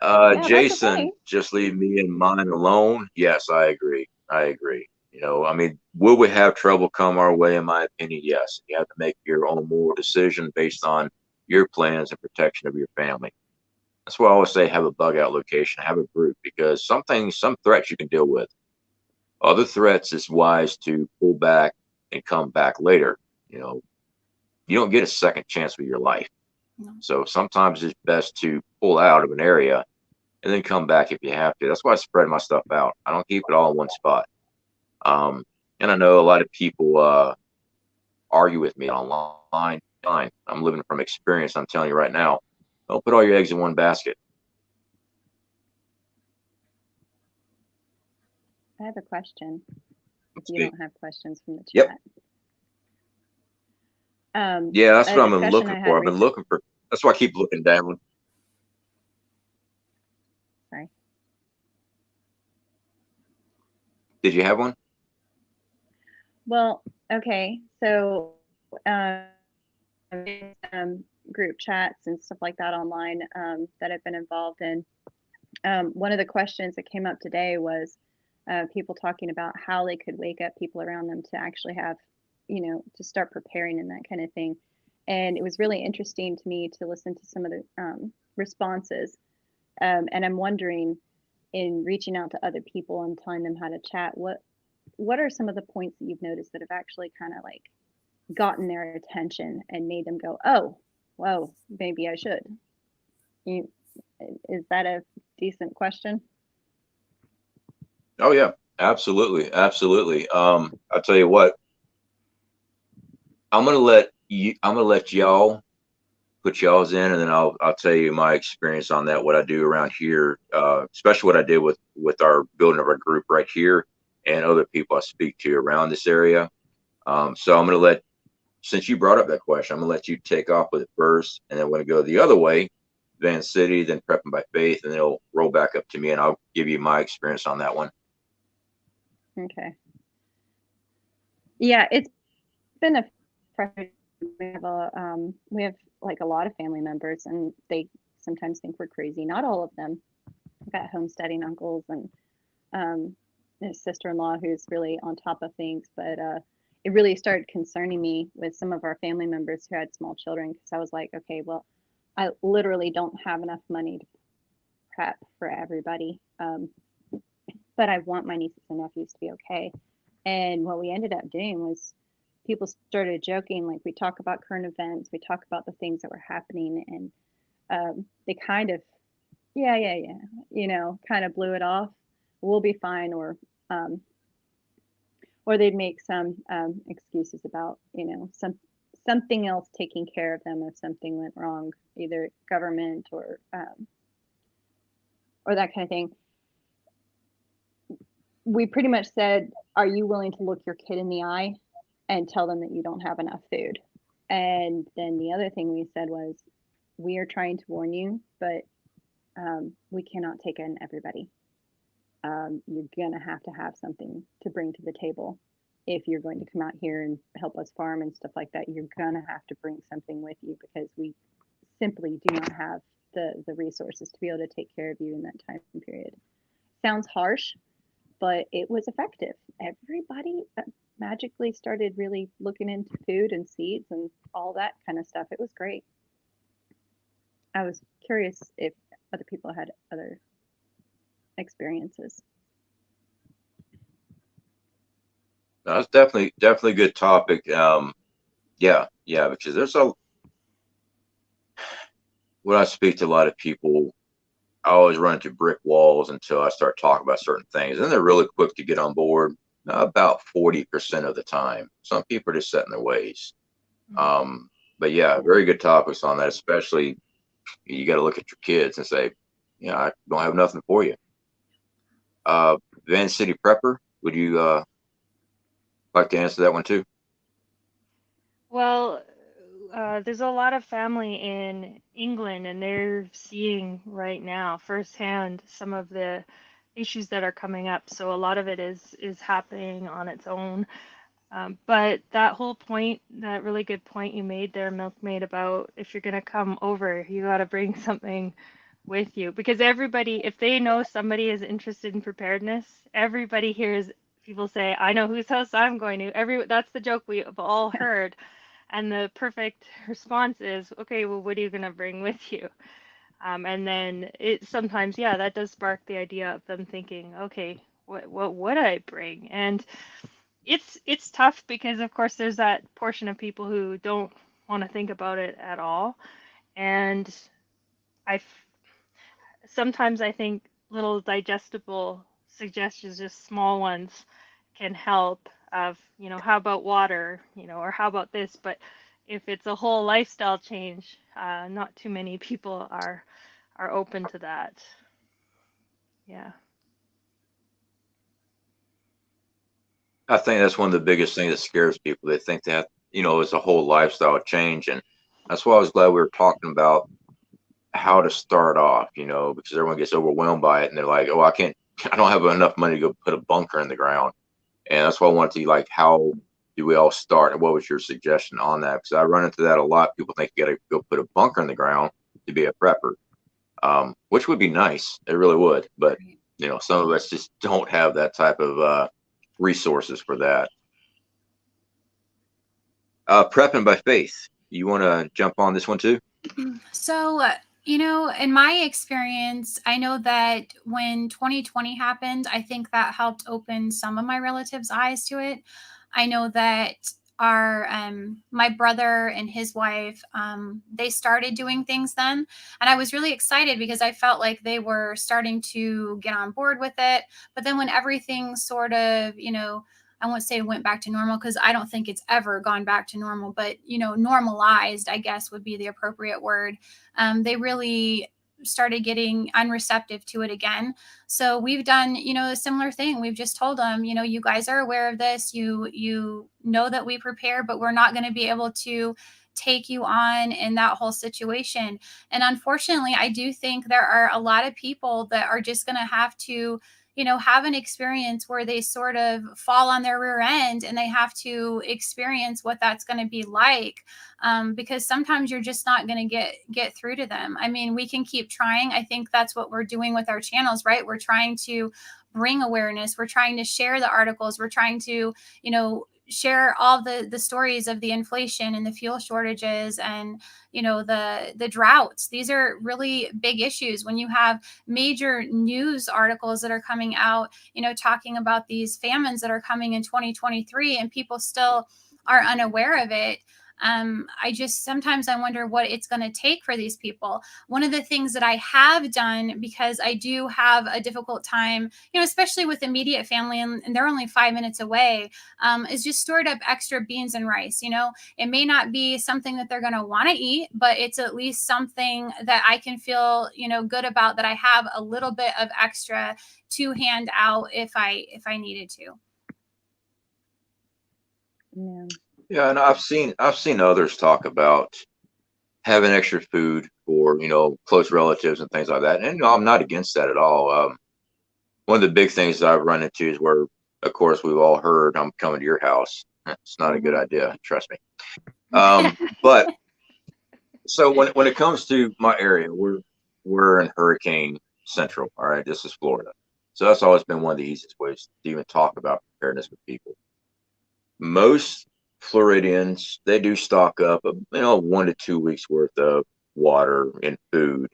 Yeah, Jason, just leave me and mine alone. Yes, I agree. I mean, will we have trouble come our way? In my opinion, yes. You have to make your own moral decision based on your plans and protection of your family. That's why I always say have a bug out location, have a group, because some threats you can deal with. Other threats, it's wise to pull back and come back later. You don't get a second chance with your life. No. So sometimes it's best to pull out of an area and then come back if you have to. That's why I spread my stuff out. I don't keep it all in one spot. And I know a lot of people argue with me online. Fine. I'm living from experience. I'm telling you right now, don't put all your eggs in one basket. I have a question. If you don't have questions from the chat. Yep. Yeah, that's what I've been looking for. I've been looking for. That's why I keep looking down. Sorry. Did you have one? Well, okay. So, group chats and stuff like that online that I've been involved in. One of the questions that came up today was people talking about how they could wake up people around them to actually have, to start preparing and that kind of thing. And it was really interesting to me to listen to some of the responses. And I'm wondering, in reaching out to other people and telling them how to chat, what are some of the points that you've noticed that have actually kind of like gotten their attention and made them go, oh, whoa, maybe I should? Is that a decent question? Oh yeah, absolutely, absolutely. I'll tell you what, I'm gonna let y'all put y'all's in, and then I'll tell you my experience on that, what I do around here, especially what I did with our building of our group right here and other people I speak to around this area. So I'm gonna since you brought up that question, I'm gonna let you take off with it first, and then we're gonna go the other way, Van City, then Prepping by Faith, and then it'll roll back up to me, and I'll give you my experience on that one. Okay. Yeah, it's been a we have like a lot of family members, and they sometimes think we're crazy. Not all of them. I've got homesteading uncles and his sister-in-law who's really on top of things, but it really started concerning me with some of our family members who had small children, because I was like, okay, well, I literally don't have enough money to prep for everybody, but I want my nieces and nephews to be okay. And what we ended up doing was people started joking, like we talk about current events, we talk about the things that were happening, and they kind of, yeah, kind of blew it off. We'll be fine, or they'd make some excuses about, something else taking care of them if something went wrong, either government or that kind of thing. We pretty much said, are you willing to look your kid in the eye and tell them that you don't have enough food? And then the other thing we said was, we are trying to warn you, but we cannot take in everybody. You're going to have something to bring to the table. If you're going to come out here and help us farm and stuff like that, you're going to have to bring something with you, because we simply do not have the resources to be able to take care of you in that time period. Sounds harsh, but it was effective. Everybody magically started really looking into food and seeds and all that kind of stuff. It was great. I was curious if other people had other experiences. That's definitely a good topic. Yeah, because there's when I speak to a lot of people, I always run into brick walls until I start talking about certain things, and they're really quick to get on board. About 40% of the time. Some people are just set in their ways. But yeah, very good topics on that. Especially, you got to look at your kids and say, I don't have nothing for you. Van City Prepper, would you like to answer that one too? Well, there's a lot of family in England, and they're seeing right now firsthand some of the issues that are coming up. So a lot of it is happening on its own. But that whole point, that really good point you made there, Milkmaid, about if you're going to come over, you got to bring something with you, because everybody, if they know somebody is interested in preparedness, everybody hears people say, I know whose house I'm going to. That's the joke we have all heard. And the perfect response is, okay, well, what are you going to bring with you? And then it sometimes, that does spark the idea of them thinking, okay, what would I bring? And it's tough, because of course there's that portion of people who don't want to think about it at all. And sometimes I think little digestible suggestions, just small ones, can help. Of, how about water, or how about this? But if it's a whole lifestyle change, not too many people are open to that. Yeah. I think that's one of the biggest things that scares people. They think that, it's a whole lifestyle change. And that's why I was glad we were talking about how to start off, because everyone gets overwhelmed by it and they're like, oh, I don't have enough money to go put a bunker in the ground. And that's why I wanted to, how do we all start? And what was your suggestion on that? Because I run into that a lot. People think you got to go put a bunker in the ground to be a prepper, which would be nice. It really would. But, some of us just don't have that type of resources for that. Prepping by Faith. You want to jump on this one too? So, You know, in my experience, I know that when 2020 happened, I think that helped open some of my relatives' eyes to it. I know that our my brother and his wife, they started doing things then, and I was really excited because I felt like they were starting to get on board with it. But then when everything sort of, you know, I won't say went back to normal, because I don't think it's ever gone back to normal, but, you know, normalized, I guess would be the appropriate word. They really started getting unreceptive to it again. So we've done, you know, a similar thing. We've just told them, you know, you guys are aware of this. You know that we prepare, but we're not going to be able to take you on in that whole situation. And unfortunately, I do think there are a lot of people that are just going to have to, you know, have an experience where they sort of fall on their rear end, and they have to experience what that's going to be like, because sometimes you're just not going to get through to them. I mean, we can keep trying. I think that's what we're doing with our channels, right? We're trying to bring awareness. We're trying to share the articles. We're trying to, you know, share all the stories of the inflation and the fuel shortages, and, you know, the droughts. These are really big issues when you have major news articles that are coming out, you know, talking about these famines that are coming in 2023, and people still are unaware of it. I just sometimes I wonder what it's going to take for these people. One of the things that I have done, because I do have a difficult time, you know, especially with immediate family, and they're only 5 minutes away, is just stored up extra beans and rice. You know, it may not be something that they're going to want to eat, but it's at least something that I can feel, you know, good about, that I have a little bit of extra to hand out if I needed to. Yeah. Yeah, and I've seen others talk about having extra food for, you know, close relatives and things like that. And, you know, I'm not against that at all. One of the big things that I've run into is where, of course, we've all heard, I'm coming to your house. It's not a good idea, trust me. But so when it comes to my area, we're in Hurricane Central. All right, this is Florida. So that's always been one of the easiest ways to even talk about preparedness with people. Most Floridians, they do stock up, you know, 1 to 2 weeks worth of water and food.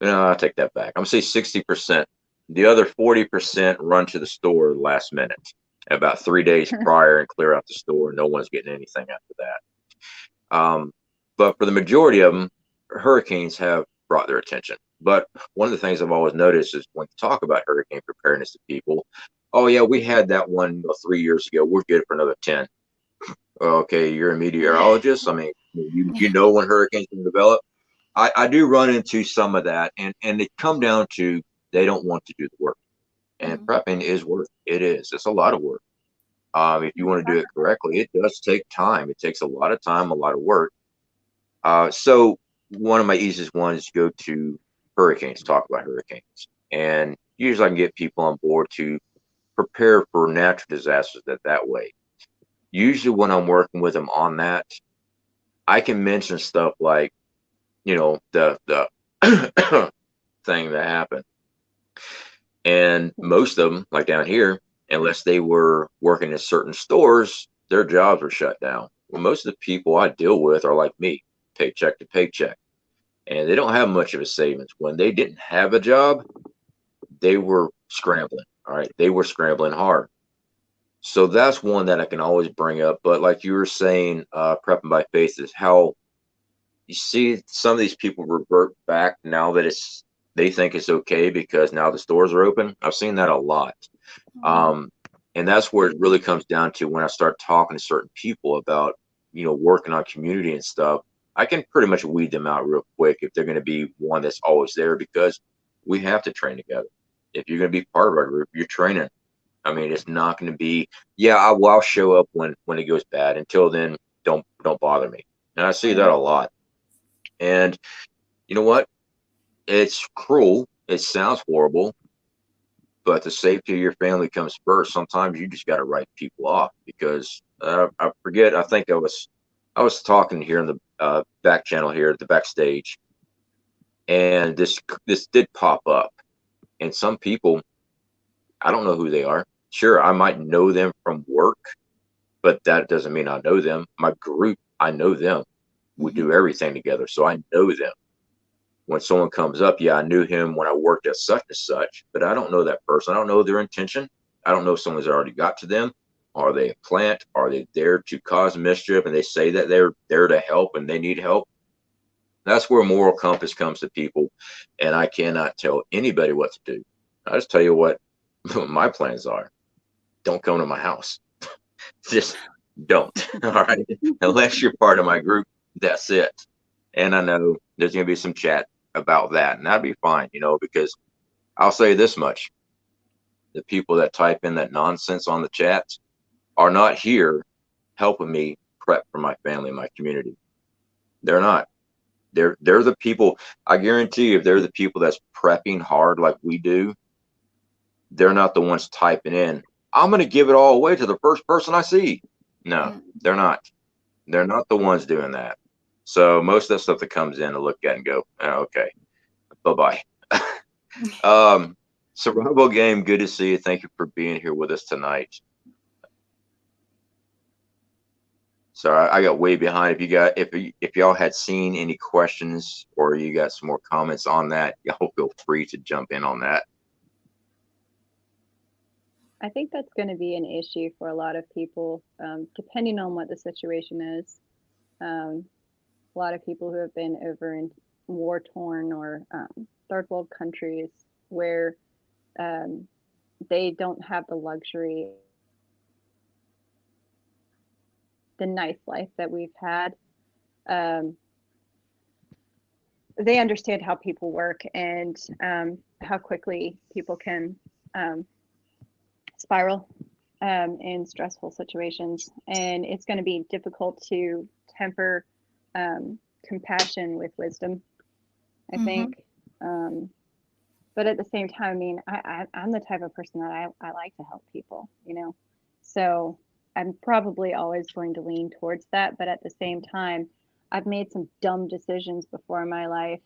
No, I'll take that back. I'm gonna say 60%. The other 40% run to the store last minute, about 3 days prior, and clear out the store. No one's getting anything after that. But for the majority of them, hurricanes have brought their attention. But one of the things I've always noticed is when you talk about hurricane preparedness to people, oh yeah, we had that one, you know, 3 years ago. We're good for another 10. Okay, you're a meteorologist. I mean, you know when hurricanes can develop. I do run into some of that, and it come down to they don't want to do the work. And prepping is work. It is. It's a lot of work. If you want to do it correctly, it does take time. It takes a lot of time, a lot of work. So one of my easiest ones is to go to hurricanes, talk about hurricanes. And usually I can get people on board to prepare for natural disasters that way. Usually when I'm working with them on that, I can mention stuff like, you know, the thing that happened. And most of them, like down here, unless they were working in certain stores, their jobs were shut down. Well, most of the people I deal with are like me, paycheck to paycheck, and they don't have much of a savings. When they didn't have a job, they were scrambling. All right, they were scrambling hard. So that's one that I can always bring up. But like you were saying, prepping by faith is how you see some of these people revert back now that they think it's okay because now the stores are open. I've seen that a lot. And that's where it really comes down to when I start talking to certain people about, you know, working on community and stuff. I can pretty much weed them out real quick if they're going to be one that's always there, because we have to train together. If you're going to be part of our group, you're training. I mean, it's not going to be, yeah, I'll show up when it goes bad. Until then, don't bother me. And I see that a lot. And you know what? It's cruel. It sounds horrible, but the safety of your family comes first. Sometimes you just got to write people off because I forget. I think I was talking here in the back channel here at the backstage, and this did pop up, and some people, I don't know who they are. Sure, I might know them from work, but that doesn't mean I know them. My group, I know them. We do everything together, so I know them. when someone comes up, yeah, I knew him when I worked at such and such, but I don't know that person. I don't know their intention. I don't know if someone's already got to them. Are they a plant? Are they there to cause mischief? And they say that they're there to help and they need help. That's where moral compass comes to people. And I cannot tell anybody what to do. I just tell you what my plans are. Don't come to my house. Just don't. All right. Unless you're part of my group, that's it. And I know there's going to be some chat about that, and that'd be fine, you know, because I'll say this much. The people that type in that nonsense on the chats are not here helping me prep for my family and my community. They're not. They're the people, I guarantee you, if they're the people that's prepping hard like we do, they're not the ones typing in, I'm going to give it all away to the first person I see. No, they're not. They're not the ones doing that. So most of that stuff that comes in, I look at and go, oh, okay, bye-bye. Survival Game, good to see you. Thank you for being here with us tonight. Sorry, I got way behind. If y'all had seen any questions or you got some more comments on that, y'all feel free to jump in on that. I think that's going to be an issue for a lot of people, depending on what the situation is. A lot of people who have been over in war-torn or third world countries where they don't have the luxury, the nice life that we've had. They understand how people work and how quickly people can spiral in stressful situations. And it's going to be difficult to temper compassion with wisdom, I think. But at the same time, I mean, I'm the type of person that I like to help people, you know, so I'm probably always going to lean towards that. But at the same time, I've made some dumb decisions before in my life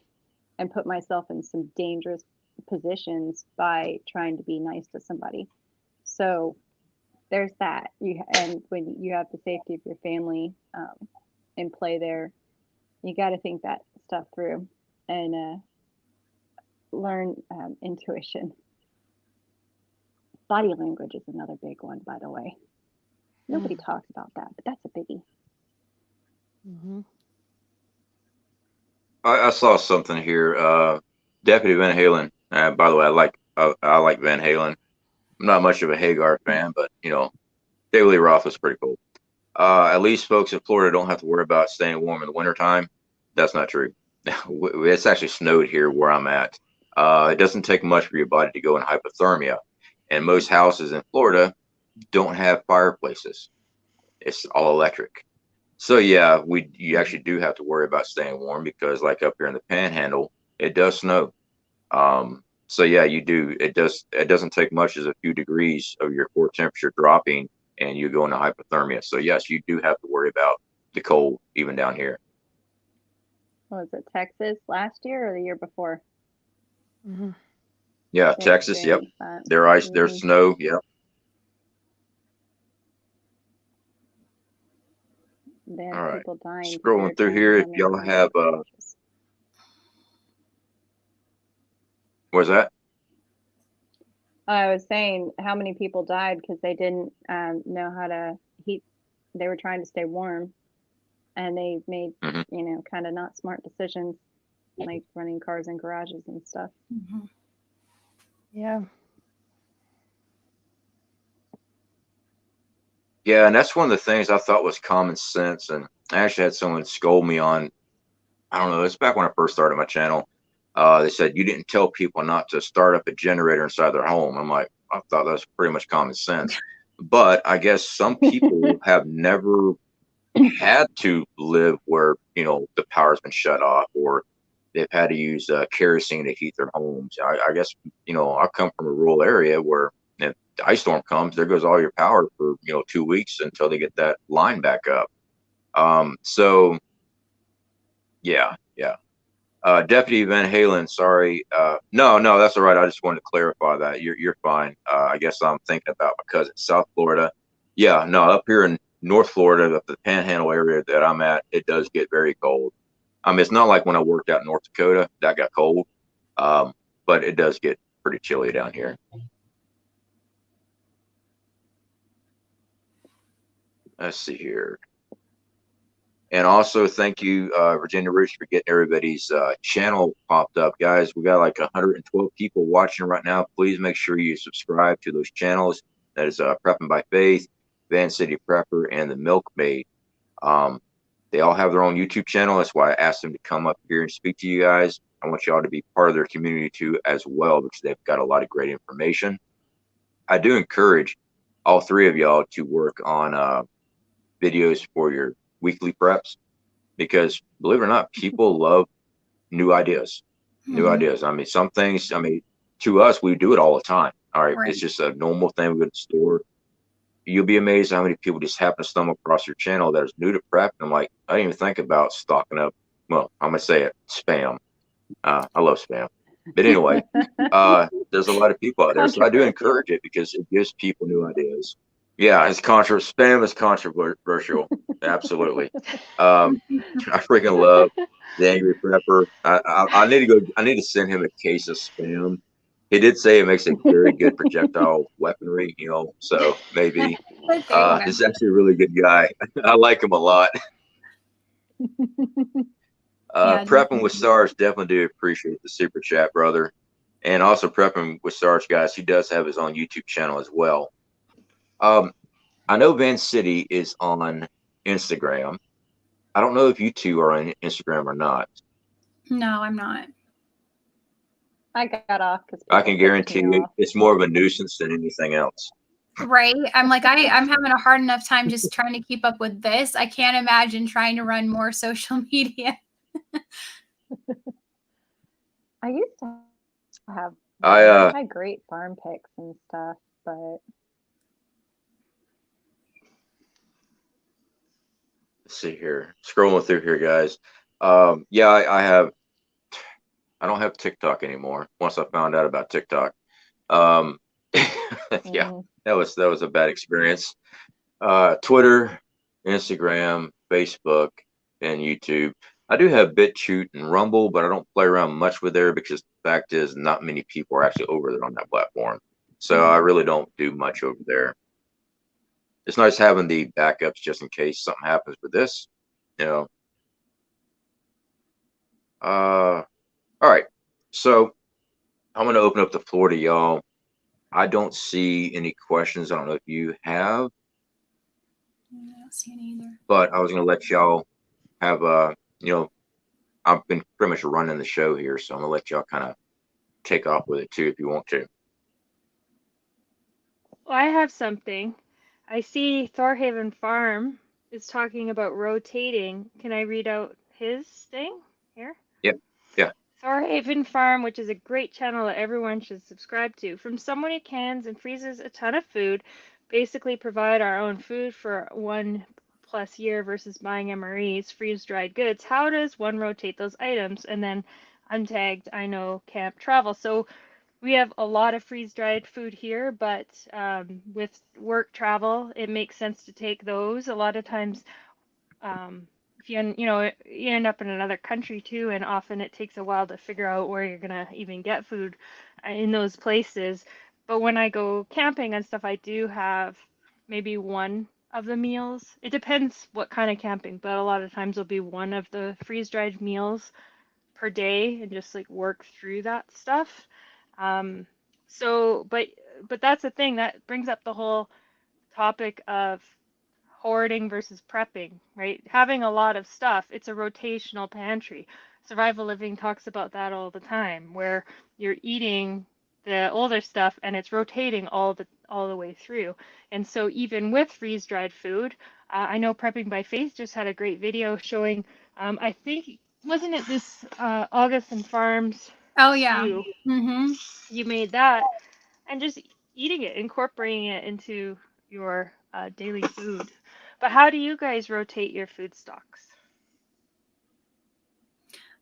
and put myself in some dangerous positions by trying to be nice to somebody. So there's that. And when you have the safety of your family in play there, you got to think that stuff through and learn intuition. Body language is another big one, by the way. Nobody talks about that, but that's a biggie. I saw something here. Deputy Van Halen. By the way, I like Van Halen. I'm not much of a Hagar fan, but you know, David Lee Roth was pretty cool. At least folks in Florida don't have to worry about staying warm in the wintertime. That's not true. It's actually snowed here where I'm at. It doesn't take much for your body to go in hypothermia. And most houses in Florida don't have fireplaces. It's all electric. So yeah, you actually do have to worry about staying warm because like up here in the Panhandle, it does snow. So yeah, you do. It doesn't take much as a few degrees of your core temperature dropping and you go into hypothermia. So yes, you do have to worry about the cold even down here. Was it Texas last year or the year before? Yeah, Texas. Yep. Their ice, their snow. Yep. All right. People dying. Scrolling through here, if y'all have what's that? I was saying how many people died because they didn't know how to heat. They were trying to stay warm, and they made you know, kind of not smart decisions, like running cars in garages and stuff. Yeah. Yeah, and that's one of the things I thought was common sense. And I actually had someone scold me on, I don't know, it's back when I first started my channel. They said, you didn't tell people not to start up a generator inside their home. I'm like, I thought that was pretty much common sense. But I guess some people have never had to live where, you know, the power's been shut off or they've had to use kerosene to heat their homes. I guess, you know, I come from a rural area where if the ice storm comes, there goes all your power for, you know, 2 weeks until they get that line back up. So yeah. Deputy Van Halen, sorry. No, that's all right. I just wanted to clarify that. You're fine. I guess I'm thinking about because it's South Florida. Yeah, no, up here in North Florida, the Panhandle area that I'm at, it does get very cold. I mean, it's not like when I worked out in North Dakota that got cold, but it does get pretty chilly down here. Let's see here. And also thank you, Virginia Roots, for getting everybody's channel popped up. Guys, we got like 112 people watching right now. Please make sure you subscribe to those channels. That is Prepping by Faith, Van City Prepper, and the Milkmaid. They all have their own YouTube channel. That's why I asked them to come up here and speak to you guys. I want y'all to be part of their community too as well, because they've got a lot of great information. I do encourage all three of y'all to work on videos for your weekly preps, because believe it or not, people love new ideas. New ideas. I mean, some things, I mean, to us, we do it all the time. All right. It's just a normal thing. We go to the store. You'll be amazed how many people just happen to stumble across your channel that is new to prep. And I'm like, I didn't even think about stocking up. Well, I'm going to say it, spam. I love spam. But anyway, there's a lot of people out there. So I do encourage it because it gives people new ideas. Yeah, it's spam is controversial. Absolutely. I freaking love the Angry Prepper. I need to send him a case of spam. He did say it makes a very good projectile weaponry, you know, so maybe he's actually a really good guy. I like him a lot. Prepping with Stars, definitely do appreciate the super chat, brother. And also Prepping with Stars, guys, he does have his own YouTube channel as well. I know Van City is on Instagram. I don't know if you two are on Instagram or not. No, I'm not. I got off because I can guarantee you it's more of a nuisance than anything else. Right. I'm like, I'm having a hard enough time just trying to keep up with this. I can't imagine trying to run more social media. I used to have I had great farm pics and stuff, but let's see here. Scrolling through here, guys. Yeah, I don't have TikTok anymore. Once I found out about TikTok. Yeah, that was a bad experience. Twitter, Instagram, Facebook, and YouTube. I do have BitChute and Rumble, but I don't play around much with there because the fact is not many people are actually over there on that platform. So I really don't do much over there. It's nice having the backups just in case something happens with this, you know. All right. So I'm going to open up the floor to y'all. I don't see any questions. I don't know if you have. I don't see any either. But I was going to let y'all have you know, I've been pretty much running the show here, so I'm going to let y'all kind of take off with it too if you want to. Well, I have something. I see Thorhaven Farm is talking about rotating. Can I read out his thing here? Yep. Yeah. Thorhaven Farm, which is a great channel that everyone should subscribe to. From someone who cans and freezes a ton of food, basically provide our own food for 1+ year versus buying MREs, freeze-dried goods. How does one rotate those items? And then untagged, I know camp travel. So we have a lot of freeze-dried food here, but with work travel, it makes sense to take those. A lot of times, if you end up in another country too, and often it takes a while to figure out where you're gonna even get food in those places. But when I go camping and stuff, I do have maybe one of the meals. It depends what kind of camping, but a lot of times will be one of the freeze-dried meals per day, and just like work through that stuff. But that's the thing that brings up the whole topic of hoarding versus prepping, right? Having a lot of stuff, it's a rotational pantry. Survival Living talks about that all the time, where you're eating the older stuff and it's rotating all the way through. And so even with freeze-dried food, I know Prepping by Faith just had a great video showing, I think, wasn't it this Augason Farms? Oh yeah. You made that, and just eating it, incorporating it into your daily food. But how do you guys rotate your food stocks?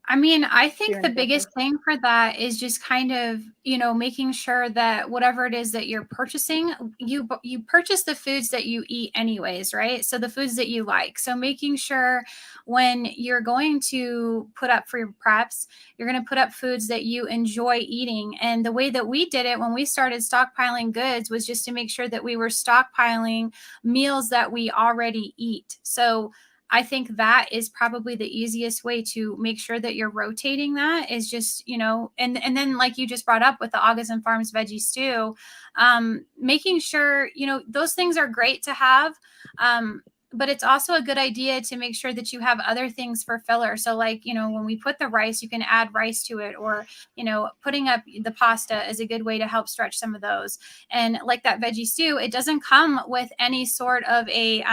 I mean, I think Doing the it biggest different. thing for that is just kind of, you know, making sure that whatever it is that you're purchasing, you purchase the foods that you eat anyways, right? So the foods that you like. So making sure when you're going to put up for your preps, you're going to put up foods that you enjoy eating. And the way that we did it when we started stockpiling goods was just to make sure that we were stockpiling meals that we already eat. So I think that is probably the easiest way to make sure that you're rotating that is just, you know, and then like you just brought up with the Augason Farms veggie stew, making sure, you know, those things are great to have. But it's also a good idea to make sure that you have other things for filler. So like, you know, when we put the rice, you can add rice to it, or, you know, putting up the pasta is a good way to help stretch some of those. And like that veggie stew, it doesn't come with any sort of a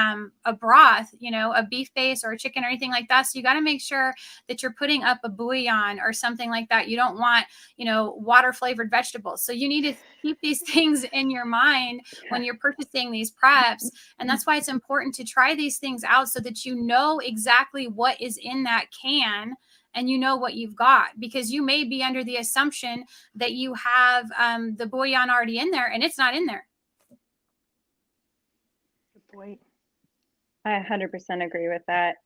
broth, you know, a beef base or a chicken or anything like that. So you got to make sure that you're putting up a bouillon or something like that. You don't want, you know, water flavored vegetables. So you need to keep these things in your mind when you're purchasing these preps. And that's why it's important to try these things out so that you know exactly what is in that can and you know what you've got, because you may be under the assumption that you have the bouillon already in there and it's not in there. Good point. I 100% agree with that.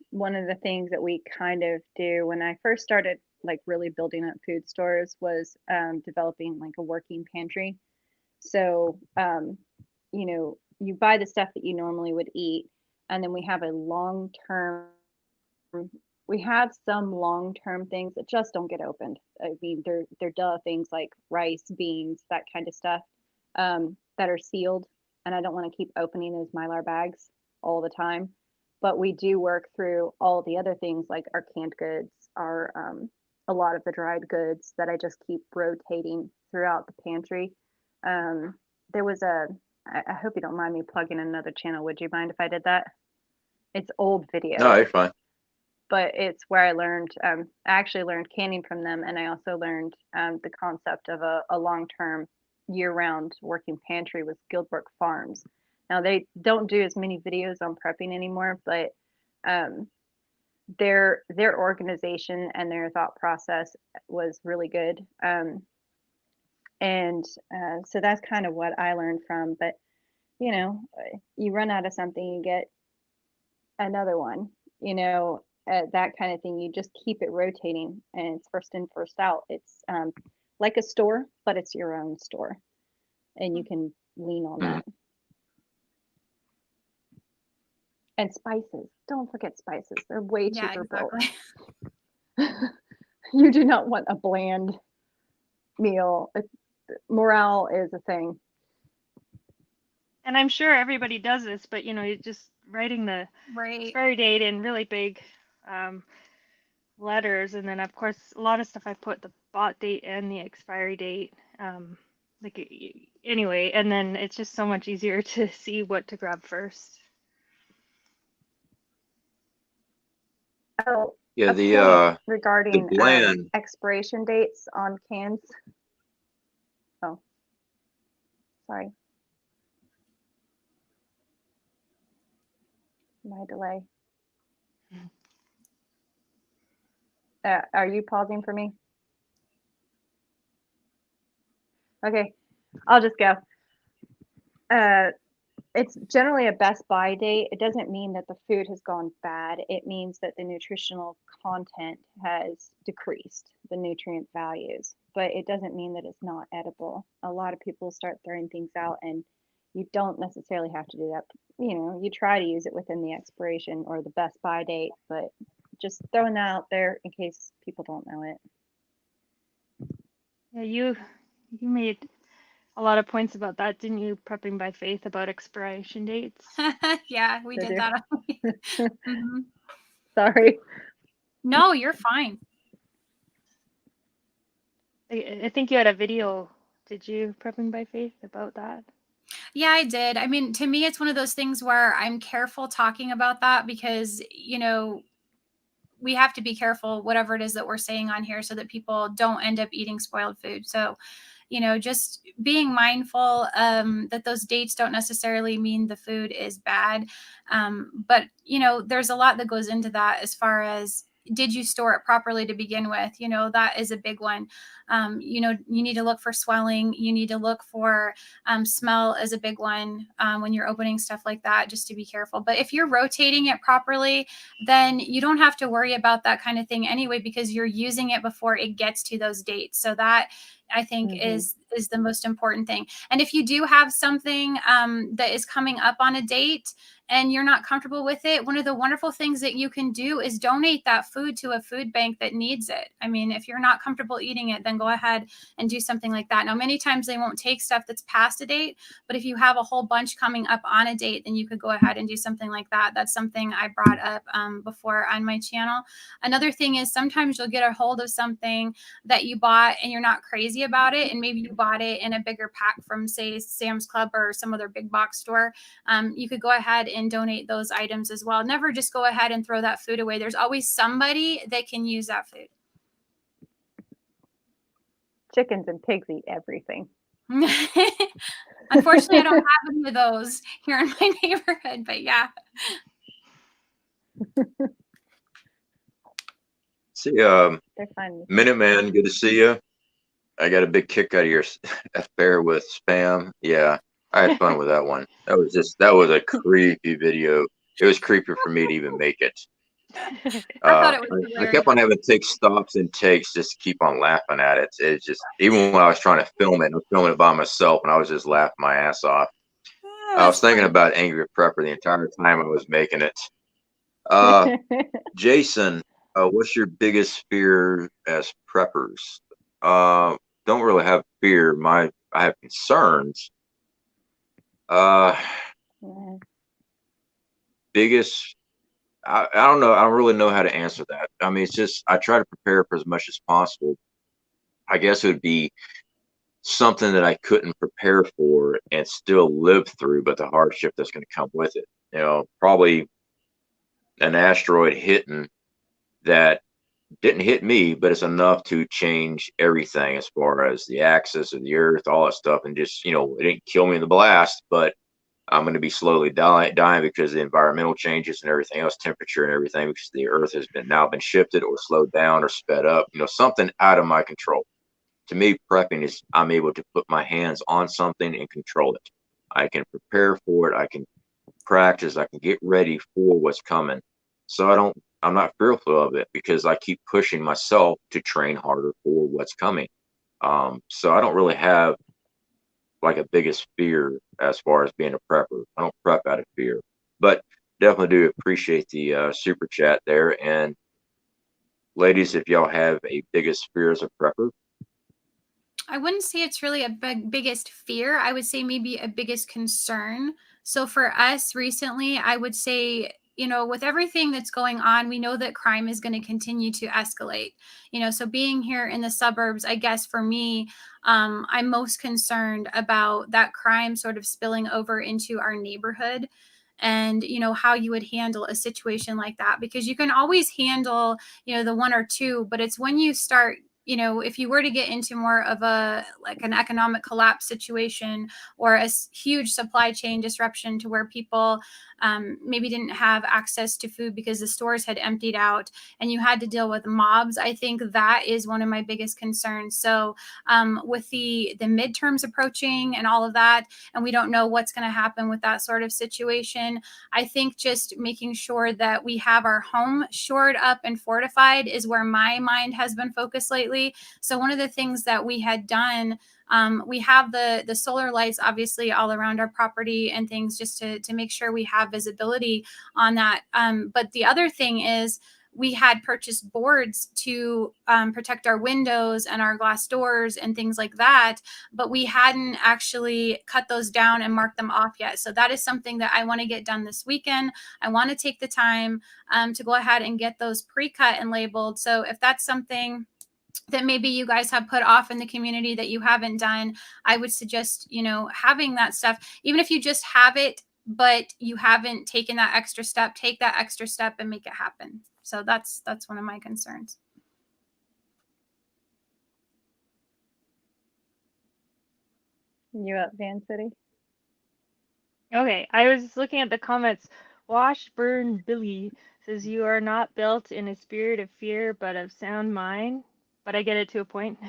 One of the things that we kind of do when I first started like really building up food stores was developing like a working pantry. So, you know, you buy the stuff that you normally would eat, and then we have a we have some long-term things that just don't get opened. I mean, they're duh things like rice, beans, that kind of stuff, that are sealed, and I don't want to keep opening those Mylar bags all the time. But we do work through all the other things like our canned goods, our a lot of the dried goods that I just keep rotating throughout the pantry. There was I hope you don't mind me plugging another channel. Would you mind if I did that? It's old video. No, you're fine. But it's where I learned, I actually learned canning from them. And I also learned the concept of a long-term year-round working pantry with Guildbrook Farms. Now they don't do as many videos on prepping anymore, but their organization and their thought process was really good. And so that's kind of what I learned from. But you know, you run out of something, you get another one. You know, that kind of thing. You just keep it rotating, and it's first in, first out. It's like a store, but it's your own store, and you can lean on that. And spices. Don't forget spices. They're way cheaper exactly. bulk. You do not want a bland meal. Morale is a thing. And I'm sure everybody does this, but you know, you're just writing the expiry date in really big letters, and then of course a lot of stuff I put the bought date and the expiry date. Anyway, and then it's just so much easier to see what to grab first. Oh, yeah, regarding the blend. Expiration dates on cans. Oh, sorry. My delay. Are you pausing for me? Okay, I'll just go. It's generally a best buy date. It doesn't mean that the food has gone bad. It means that the nutritional content has decreased, the nutrient values, but it doesn't mean that it's not edible. A lot of people start throwing things out, and you don't necessarily have to do that. You know, you try to use it within the expiration or the best buy date, but just throwing that out there in case people don't know it. Yeah, you made a lot of points about that, didn't you? Prepping by Faith, about expiration dates. Yeah, we did that. Mm-hmm. Sorry. No, you're fine. I think you had a video, did you, Prepping by Faith, about that? Yeah, I did. I mean, to me, it's one of those things where I'm careful talking about that because, you know, we have to be careful, whatever it is that we're saying on here, so that people don't end up eating spoiled food. So, you know, just being mindful that those dates don't necessarily mean the food is bad. But, you know, there's a lot that goes into that as far as did you store it properly to begin with? You know, that is a big one. You know, you need to look for swelling. You need to look for smell is a big one when you're opening stuff like that, just to be careful. But if you're rotating it properly, then you don't have to worry about that kind of thing anyway, because you're using it before it gets to those dates. So that, I think, is the most important thing. And if you do have something that is coming up on a date and you're not comfortable with it, one of the wonderful things that you can do is donate that food to a food bank that needs it. I mean, if you're not comfortable eating it, then go ahead and do something like that. Now, many times they won't take stuff that's past a date, but if you have a whole bunch coming up on a date, then you could go ahead and do something like that. That's something I brought up before on my channel. Another thing is sometimes you'll get a hold of something that you bought and you're not crazy about it, and maybe you bought it in a bigger pack from, say, Sam's Club or some other big box store. You could go ahead and donate those items as well. Never just go ahead and throw that food away. There's always somebody that can use that food. Chickens and pigs eat everything. Unfortunately, I don't have any of those here in my neighborhood, but yeah. See, They're fun. Minuteman, good to see you. I got a big kick out of your affair with spam. Yeah, I had fun with that one. That was a creepy video. It was creepy for me to even make it. I thought it was I kept on having to take stops and takes just to keep on laughing at it. It's just, even when I was trying to film it, I was filming it by myself, and I was just laughing my ass off. I was thinking about Angry Prepper the entire time I was making it. Jason, what's your biggest fear as preppers? Don't really have fear. I have concerns. Biggest, I don't know. I don't really know how to answer that. I mean, it's just, I try to prepare for as much as possible. I guess it would be something that I couldn't prepare for and still live through, but the hardship that's going to come with it. You know, probably an asteroid hitting that didn't hit me, but it's enough to change everything as far as the axis of the earth, all that stuff. And just, you know, it didn't kill me in the blast, but I'm going to be slowly dying because of the environmental changes and everything else, temperature and everything, because the earth has now been shifted or slowed down or sped up, you know, something out of my control. To me, prepping is I'm able to put my hands on something and control it. I can prepare for it. I can practice. I can get ready for what's coming. So I'm not fearful of it because I keep pushing myself to train harder for what's coming. So I don't really have like a biggest fear as far as being a prepper. I don't prep out of fear, but definitely do appreciate the super chat there. And ladies, if y'all have a biggest fear as a prepper. I wouldn't say it's really a biggest fear. I would say maybe a biggest concern. So for us recently, I would say, you know, with everything that's going on, we know that crime is going to continue to escalate. You know, so being here in the suburbs, I guess for me, I'm most concerned about that crime sort of spilling over into our neighborhood. And, you know, how you would handle a situation like that, because you can always handle, you know, the one or two, but it's when you start, you know, if you were to get into more of a like an economic collapse situation or a huge supply chain disruption to where people maybe didn't have access to food because the stores had emptied out and you had to deal with mobs, I think that is one of my biggest concerns. So with the midterms approaching and all of that, and we don't know what's going to happen with that sort of situation, I think just making sure that we have our home shored up and fortified is where my mind has been focused lately. So one of the things that we had done, we have the solar lights obviously all around our property and things just to make sure we have visibility on that. But the other thing is we had purchased boards to protect our windows and our glass doors and things like that, but we hadn't actually cut those down and marked them off yet. So that is something that I want to get done this weekend. I want to take the time to go ahead and get those pre-cut and labeled. So if that's something that maybe you guys have put off in the community that you haven't done, I would suggest, you know, having that stuff, even if you just have it, but you haven't taken that extra step, take that extra step and make it happen. So that's one of my concerns. You up, Van City? Okay, I was looking at the comments. Washburn Billy says, "You are not built in a spirit of fear, but of sound mind." But I get it to a point.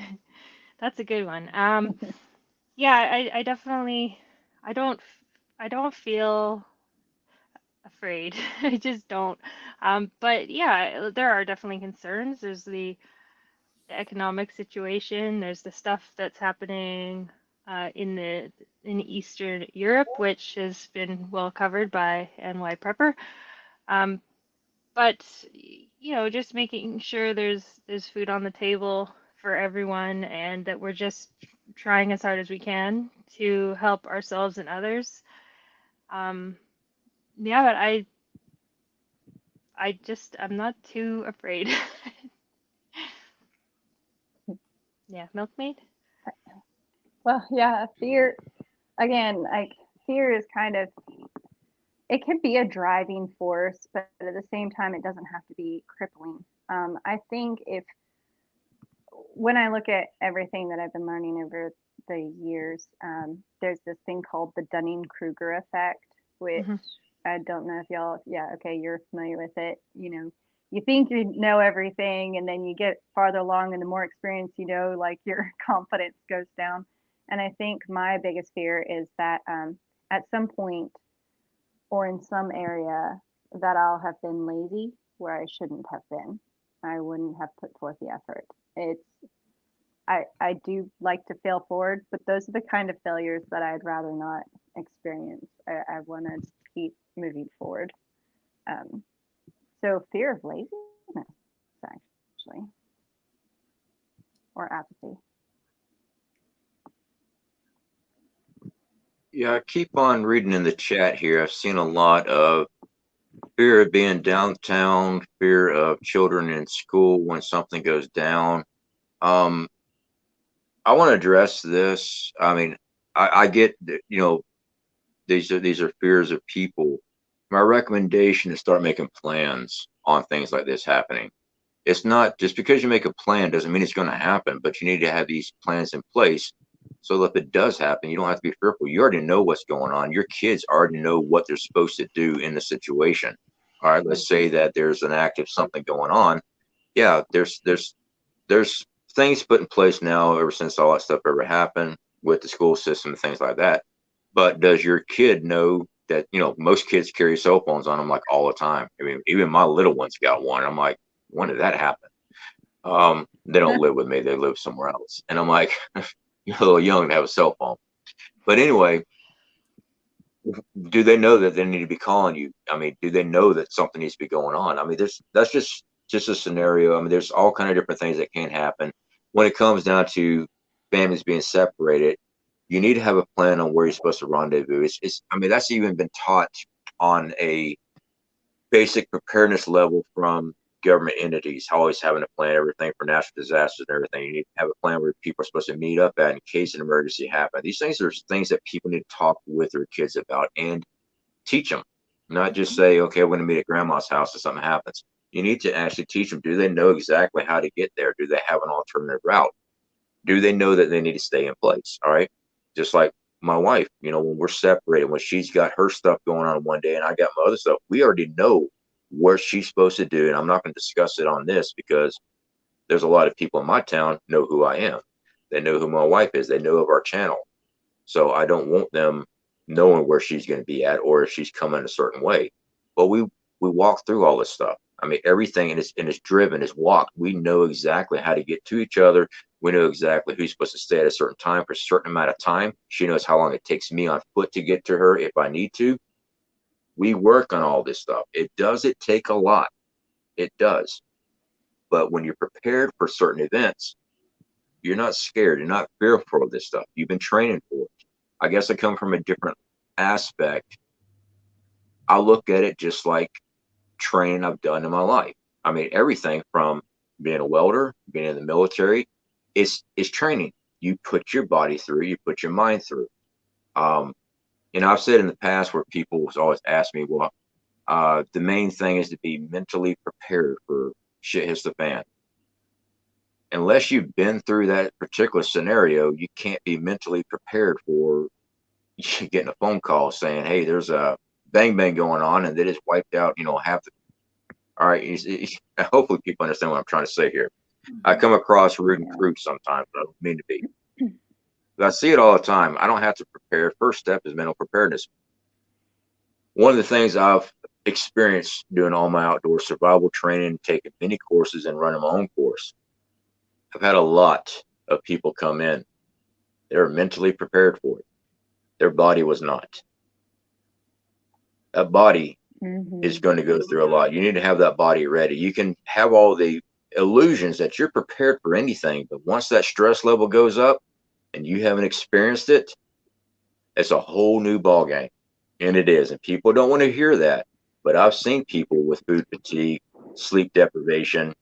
That's a good one. Yeah, I definitely, I don't, I don't feel afraid. I just don't. But yeah, there are definitely concerns. There's the economic situation. There's the stuff that's happening in Eastern Europe, which has been well covered by NY Prepper. Um, but just making sure there's food on the table for everyone, and that we're just trying as hard as we can to help ourselves and others. Yeah, but I'm not too afraid. Yeah, milkmaid. Well, yeah, fear, again, like fear is kind of, it can be a driving force, but at the same time, it doesn't have to be crippling. I think when I look at everything that I've been learning over the years, there's this thing called the Dunning-Kruger effect, which Hmm. I don't know if y'all, yeah, okay, you're familiar with it. You think you know everything, and then you get farther along, and the more experience you know, like your confidence goes down. And I think my biggest fear is that at some point or in some area that I'll have been lazy where I shouldn't have been. I wouldn't have put forth the effort. It's I do like to fail forward, but those are the kind of failures that I'd rather not experience. I want to keep moving forward. Um, so fear of laziness, actually, or apathy. Yeah, I keep on reading in the chat here. I've seen a lot of fear of being downtown, fear of children in school when something goes down. Um, I want to address this. I mean, I get that, these are fears of people. My recommendation is start making plans on things like this happening. It's not just because you make a plan doesn't mean it's going to happen, but you need to have these plans in place so that if it does happen, you don't have to be fearful. You already know what's going on. Your kids already know what they're supposed to do in the situation. All right, let's say that there's an active something going on. Yeah, there's things put in place now ever since all that stuff ever happened with the school system and things like that. But does your kid know that, most kids carry cell phones on them like all the time? I mean, even my little one's got one. I'm like, when did that happen? They don't live with me, they live somewhere else. And I'm like, you're a little young to have a cell phone. But anyway, do they know that they need to be calling you? I mean, do they know that something needs to be going on? I mean, that's just a scenario. I mean, there's all kind of different things that can happen when it comes down to families being separated. You need to have a plan on where you're supposed to rendezvous. I mean, that's even been taught on a basic preparedness level from government entities, always having a plan, everything for natural disasters and everything. You need to have a plan where people are supposed to meet up at in case an emergency happens. These things are things that people need to talk with their kids about and teach them, not just say, okay, I'm going to meet at grandma's house if something happens. You need to actually teach them. Do they know exactly how to get there? Do they have an alternative route? Do they know that they need to stay in place? All right. Just like my wife, when we're separated, when she's got her stuff going on one day and I got my other stuff, we already know what she's supposed to do. And I'm not going to discuss it on this because there's a lot of people in my town know who I am. They know who my wife is. They know of our channel. So I don't want them knowing where she's going to be at or if she's coming a certain way. But we walk through all this stuff. I mean, everything is driven, is walked. We know exactly how to get to each other. We know exactly who's supposed to stay at a certain time for a certain amount of time. She knows how long it takes me on foot to get to her if I need to. We work on all this stuff. It take a lot. It does. But when you're prepared for certain events, you're not scared. You're not fearful of this stuff. You've been training for it. I guess I come from a different aspect. I look at it just like training I've done in my life. I mean, everything from being a welder, being in the military, is training. You put your body through, you put your mind through. I've said in the past where people always ask me, well, the main thing is to be mentally prepared for shit hits the fan. Unless you've been through that particular scenario, you can't be mentally prepared for getting a phone call saying, hey, there's a bang bang going on, and they just wiped out, you know, half the. All right, hopefully people understand what I'm trying to say here. I come across rude and crude sometimes, but I don't mean to be. But I see it all the time. I don't have to prepare. First step is mental preparedness. One of the things I've experienced doing all my outdoor survival training, taking many courses and running my own course, I've had a lot of people come in. They're mentally prepared for it. Their body was not. That body is going to go through a lot. You need to have that body ready. You can have all the illusions that you're prepared for anything, but once that stress level goes up and you haven't experienced it, it's a whole new ball game. And it is. And people don't want to hear that. But I've seen people with food fatigue, sleep deprivation,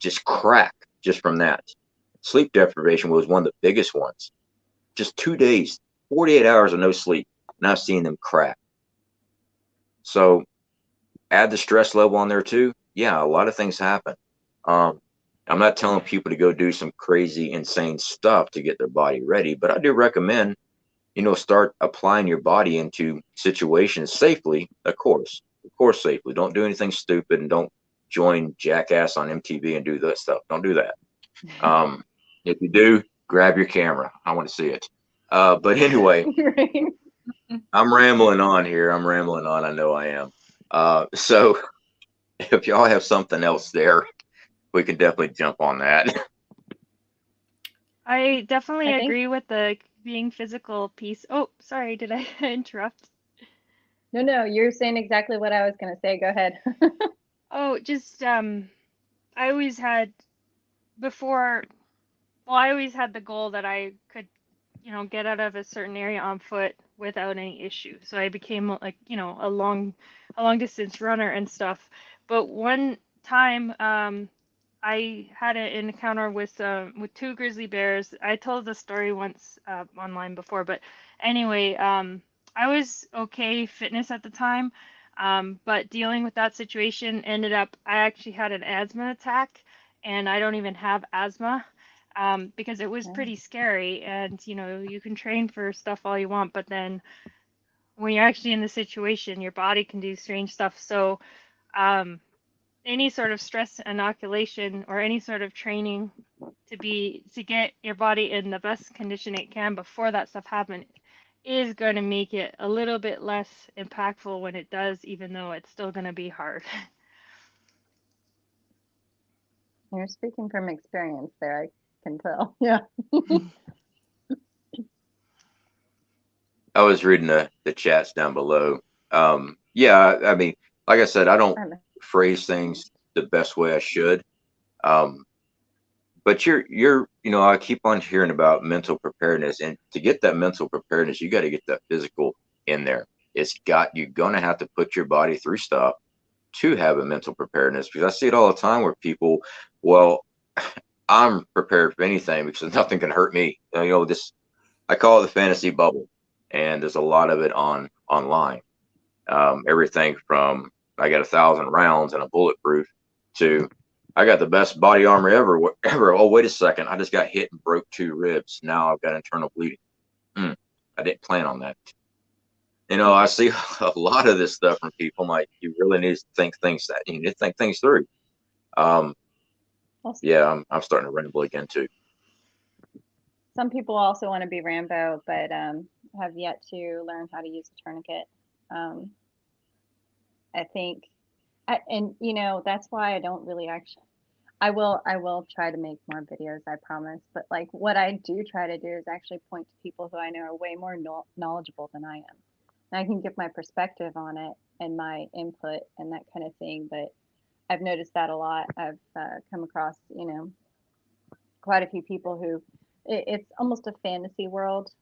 just crack just from that. Sleep deprivation was one of the biggest ones. Just 2 days, 48 hours of no sleep, and I've seen them crack. So add the stress level on there too. Yeah, a lot of things happen. I'm not telling people to go do some crazy, insane stuff to get their body ready, but I do recommend, you know, start applying your body into situations safely, of course safely. Don't do anything stupid, and don't join Jackass on MTV and do that stuff. Don't do that. If you do, grab your camera. I want to see it. But anyway, I'm rambling on here. I'm rambling on. I know I am. So if y'all have something else there, we can definitely jump on that. I definitely agree with the being physical piece. Oh, sorry, did I interrupt? No, you're saying exactly what I was going to say. Go ahead. Oh, just I always had before. Well, I always had the goal that I could, you know, get out of a certain area on foot without any issue. So I became like, you know, a long distance runner and stuff. But one time, I had an encounter with 2 grizzly bears. I told the story once online before, but anyway, I was okay fitness at the time, but dealing with that situation ended up, I actually had an asthma attack, and I don't even have asthma. Because it was pretty scary, and you know, you can train for stuff all you want, but then when you're actually in the situation, your body can do strange stuff. So any sort of stress inoculation or any sort of training to get your body in the best condition it can before that stuff happens is going to make it a little bit less impactful when it does, even though it's still going to be hard. You're speaking from experience there, I can tell. Yeah. I was reading the chats down below. Yeah, I mean, like I said, I don't phrase things the best way I should. But you're, you know, I keep on hearing about mental preparedness, and to get that mental preparedness, you got to get that physical in there. You're going to have to put your body through stuff to have a mental preparedness, because I see it all the time where people, well, I'm prepared for anything because nothing can hurt me. You know, I call it the fantasy bubble, and there's a lot of it online. Everything from I got 1,000 rounds and a bulletproof to I got the best body armor ever. Oh, wait a second. I just got hit and broke 2 ribs. Now I've got internal bleeding. I didn't plan on that. You know, I see a lot of this stuff from people. I'm like, you really need to think things through. Yeah, I'm starting to ramble again too. Some people also want to be Rambo, but have yet to learn how to use a tourniquet. I think, and you know, that's why I don't really actually. I will try to make more videos, I promise. But like what I do try to do is actually point to people who I know are way more knowledgeable than I am. And I can give my perspective on it and my input and that kind of thing. But I've noticed that a lot. I've come across, you know, quite a few people who it's almost a fantasy world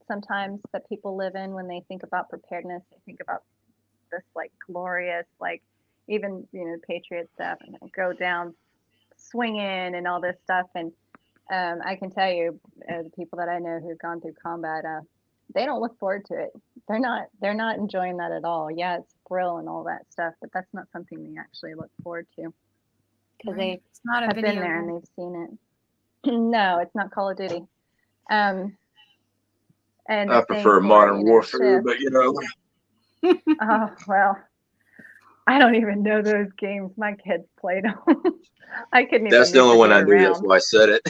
sometimes that people live in when they think about preparedness. They think about this like glorious, like even, you know, Patriot stuff and go down swinging and all this stuff. And I can tell you, the people that I know who've gone through combat, they don't look forward to it. They're not enjoying that at all. Yeah, it's thrill and all that stuff, but that's not something they actually look forward to because they have been there and they've seen it. No, it's not Call of Duty. And I prefer Modern Warfare, but you know. Oh, well, I don't even know those games. My kids played them. I couldn't That's even the make only it one I get knew. That's around. why I said it.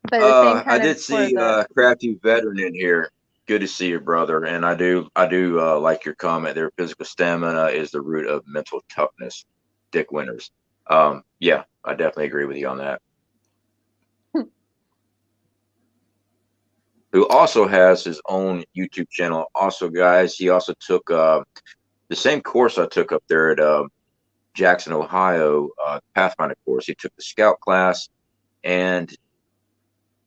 But the same I kind of did for see the Crafty Veteran in here. Good to see you, brother. And I do like your comment there. Physical stamina is the root of mental toughness. Dick Winters. Yeah, I definitely agree with you on that. Who also has his own YouTube channel. Also, guys, he also took the same course I took up there at Jackson, Ohio, Pathfinder course. He took the Scout class, and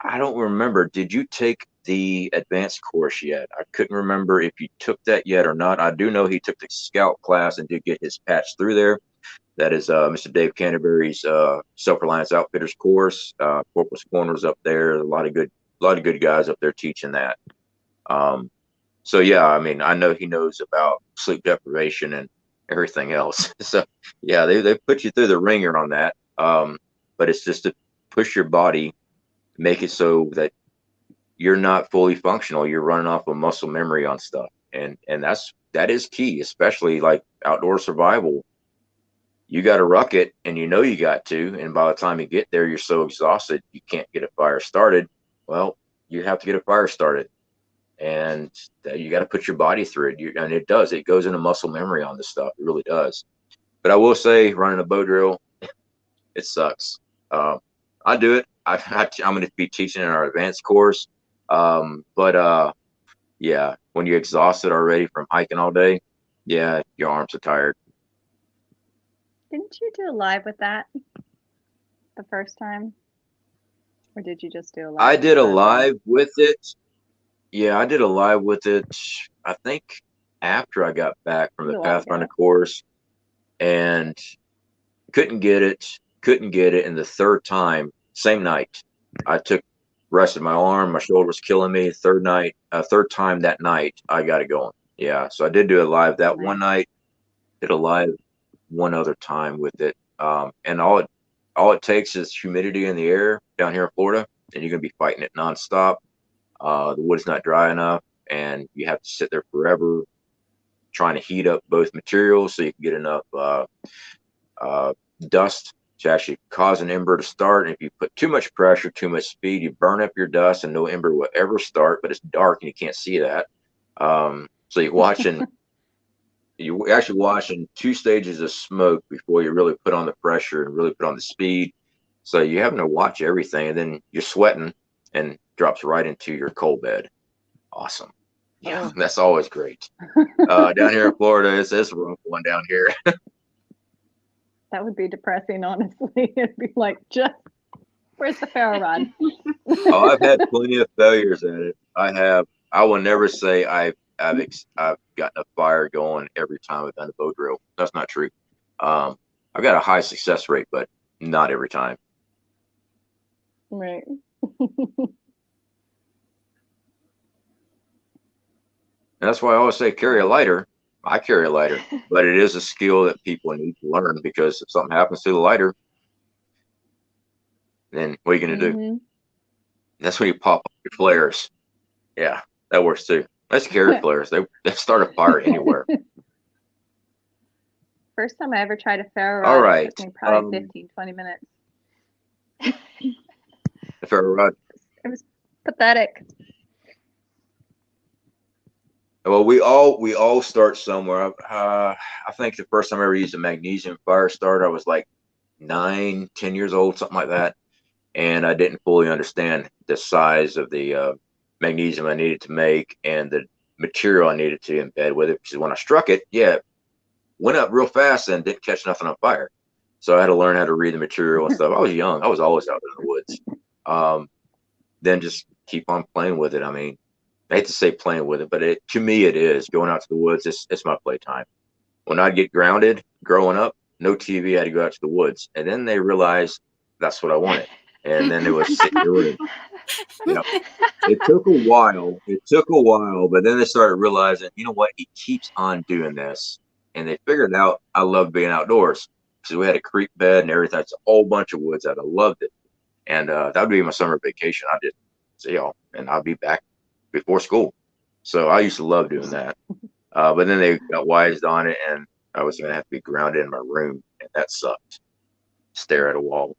I don't remember. Did you take the advanced course yet? I couldn't remember if you took that yet or not. I do know he took the Scout class and did get his patch through there. That is Mr. Dave Canterbury's Self-Reliance Outfitters course. Corporal's Corners up there. A lot of good guys up there teaching that. So yeah, I mean, I know he knows about sleep deprivation and everything else. So yeah, they put you through the ringer on that. But it's just to push your body, make it so that you're not fully functional. You're running off of muscle memory on stuff, and that is key, especially like outdoor survival. You got to ruck it, and you know you got to. And by the time you get there, you're so exhausted you can't get a fire started. Well, you have to get a fire started, and you got to put your body through it. And it does. It goes into muscle memory on this stuff. It really does. But I will say, running a bow drill, it sucks. I do it. I'm going to be teaching in our advanced course. But yeah, when you're exhausted already from hiking all day, yeah, your arms are tired. Didn't you do a live with that the first time? Or did you just do a live? I did a live with it. Yeah, I did a live with it, I think after I got back from the Pathfinder course, and couldn't get it. And the third time, same night, I rested my arm, my shoulder was killing me. Third time that night, I got it going. Yeah, so I did do it live that one night, did a live one other time with it. And all it takes is humidity in the air down here in Florida, and you're gonna be fighting it nonstop. The wood's not dry enough, and you have to sit there forever trying to heat up both materials so you can get enough dust to actually cause an ember to start. And if you put too much pressure, too much speed, you burn up your dust, and no ember will ever start. But it's dark and you can't see that. So you're actually watching two stages of smoke before you really put on the pressure and really put on the speed. So you're having to watch everything, and then you're sweating and drops right into your coal bed. Awesome. Yeah, that's always great. Down here in Florida, it's a rough one down here. That would be depressing, honestly. It'd be like, where's the ferro rod? Oh, I've had plenty of failures at it. I will never say I've gotten a fire going every time I've done a bow drill. That's not true. I've got a high success rate, but not every time. Right. And that's why I always say carry a lighter. I carry a lighter, but it is a skill that people need to learn, because if something happens to the lighter, then what are you going to do? That's when you pop up your flares. Yeah, that works too. Let's carry flares. They start a fire anywhere. First time I ever tried a ferro rod, All right. it took me probably 15, 20 minutes. The ferro rod. It was pathetic. Well, we all start somewhere. I think the first time I ever used a magnesium fire starter, I was like 9, 10 years old, something like that. And I didn't fully understand the size of the magnesium I needed to make and the material I needed to embed with it. Because when I struck it, yeah, it went up real fast and didn't catch nothing on fire. So I had to learn how to read the material and stuff. I was young. I was always out in the woods. Then just keep on playing with it. I mean, I hate to say playing with it, but to me it is. Going out to the woods, it's my playtime. When I'd get grounded growing up, no TV, I had to go out to the woods. And then they realized that's what I wanted. And then it was sitting in your room. You know, it took a while, but then they started realizing, you know what, he keeps on doing this. And they figured out I love being outdoors. So we had a creek bed and everything. It's a whole bunch of woods out. I loved it. And that would be my summer vacation. I just see y'all, and I'll be back before school. So I used to love doing that. But then they got wised on it, and I was going to have to be grounded in my room, and that sucked. Stare at a wall.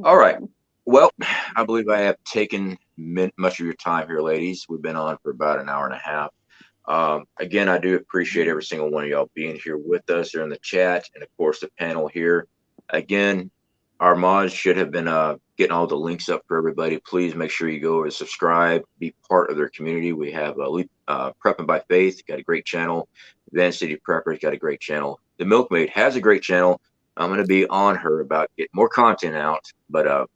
All right. Well, I believe I have taken much of your time here, ladies. We've been on for about an hour and a half. Again, I do appreciate every single one of y'all being here with us or in the chat, and of course the panel here. Again, our mods should have been getting all the links up for everybody. Please make sure you go over and subscribe, be part of their community. We have Prepping by Faith, got a great channel. Advanced City Preppers got a great channel. The Milkmaid has a great channel. I'm going to be on her about getting more content out, but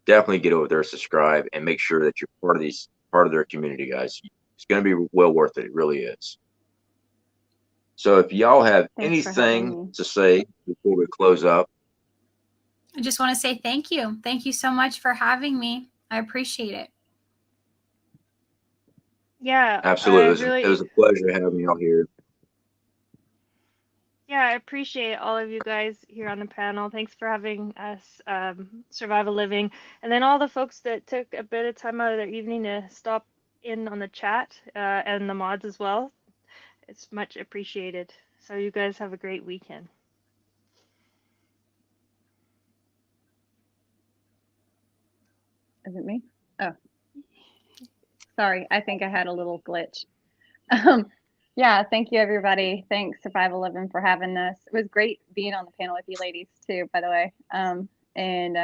definitely get over there, subscribe, and make sure that you're part of their community, guys. It's going to be well worth it. It really is. So if y'all have anything to say before we close up. I just want to say thank you. Thank you so much for having me. I appreciate it. Yeah, absolutely. It was a pleasure having y'all here. Yeah, I appreciate all of you guys here on the panel. Thanks for having us, Survival Living, and then all the folks that took a bit of time out of their evening to stop in on the chat, and the mods as well. It's much appreciated. So you guys have a great weekend. Is it me? Oh, sorry. I think I had a little glitch. Yeah, thank you, everybody. Thanks, Survival Living, for having us. It was great being on the panel with you ladies, too, by the way. And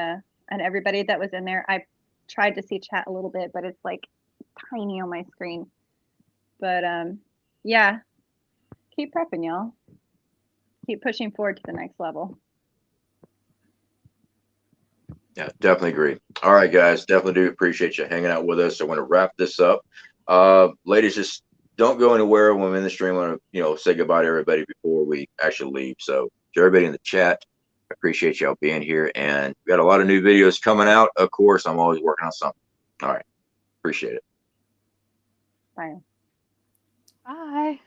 everybody that was in there. I tried to see chat a little bit, but it's like tiny on my screen. But yeah, keep prepping, y'all. Keep pushing forward to the next level. Yeah, definitely agree. All right, guys, definitely do appreciate you hanging out with us. I want to wrap this up. Ladies, just don't go anywhere when we're in the stream. I want to, say goodbye to everybody before we actually leave. So to everybody in the chat, I appreciate y'all being here. And we got a lot of new videos coming out. Of course, I'm always working on something. All right. Appreciate it. Bye. Bye.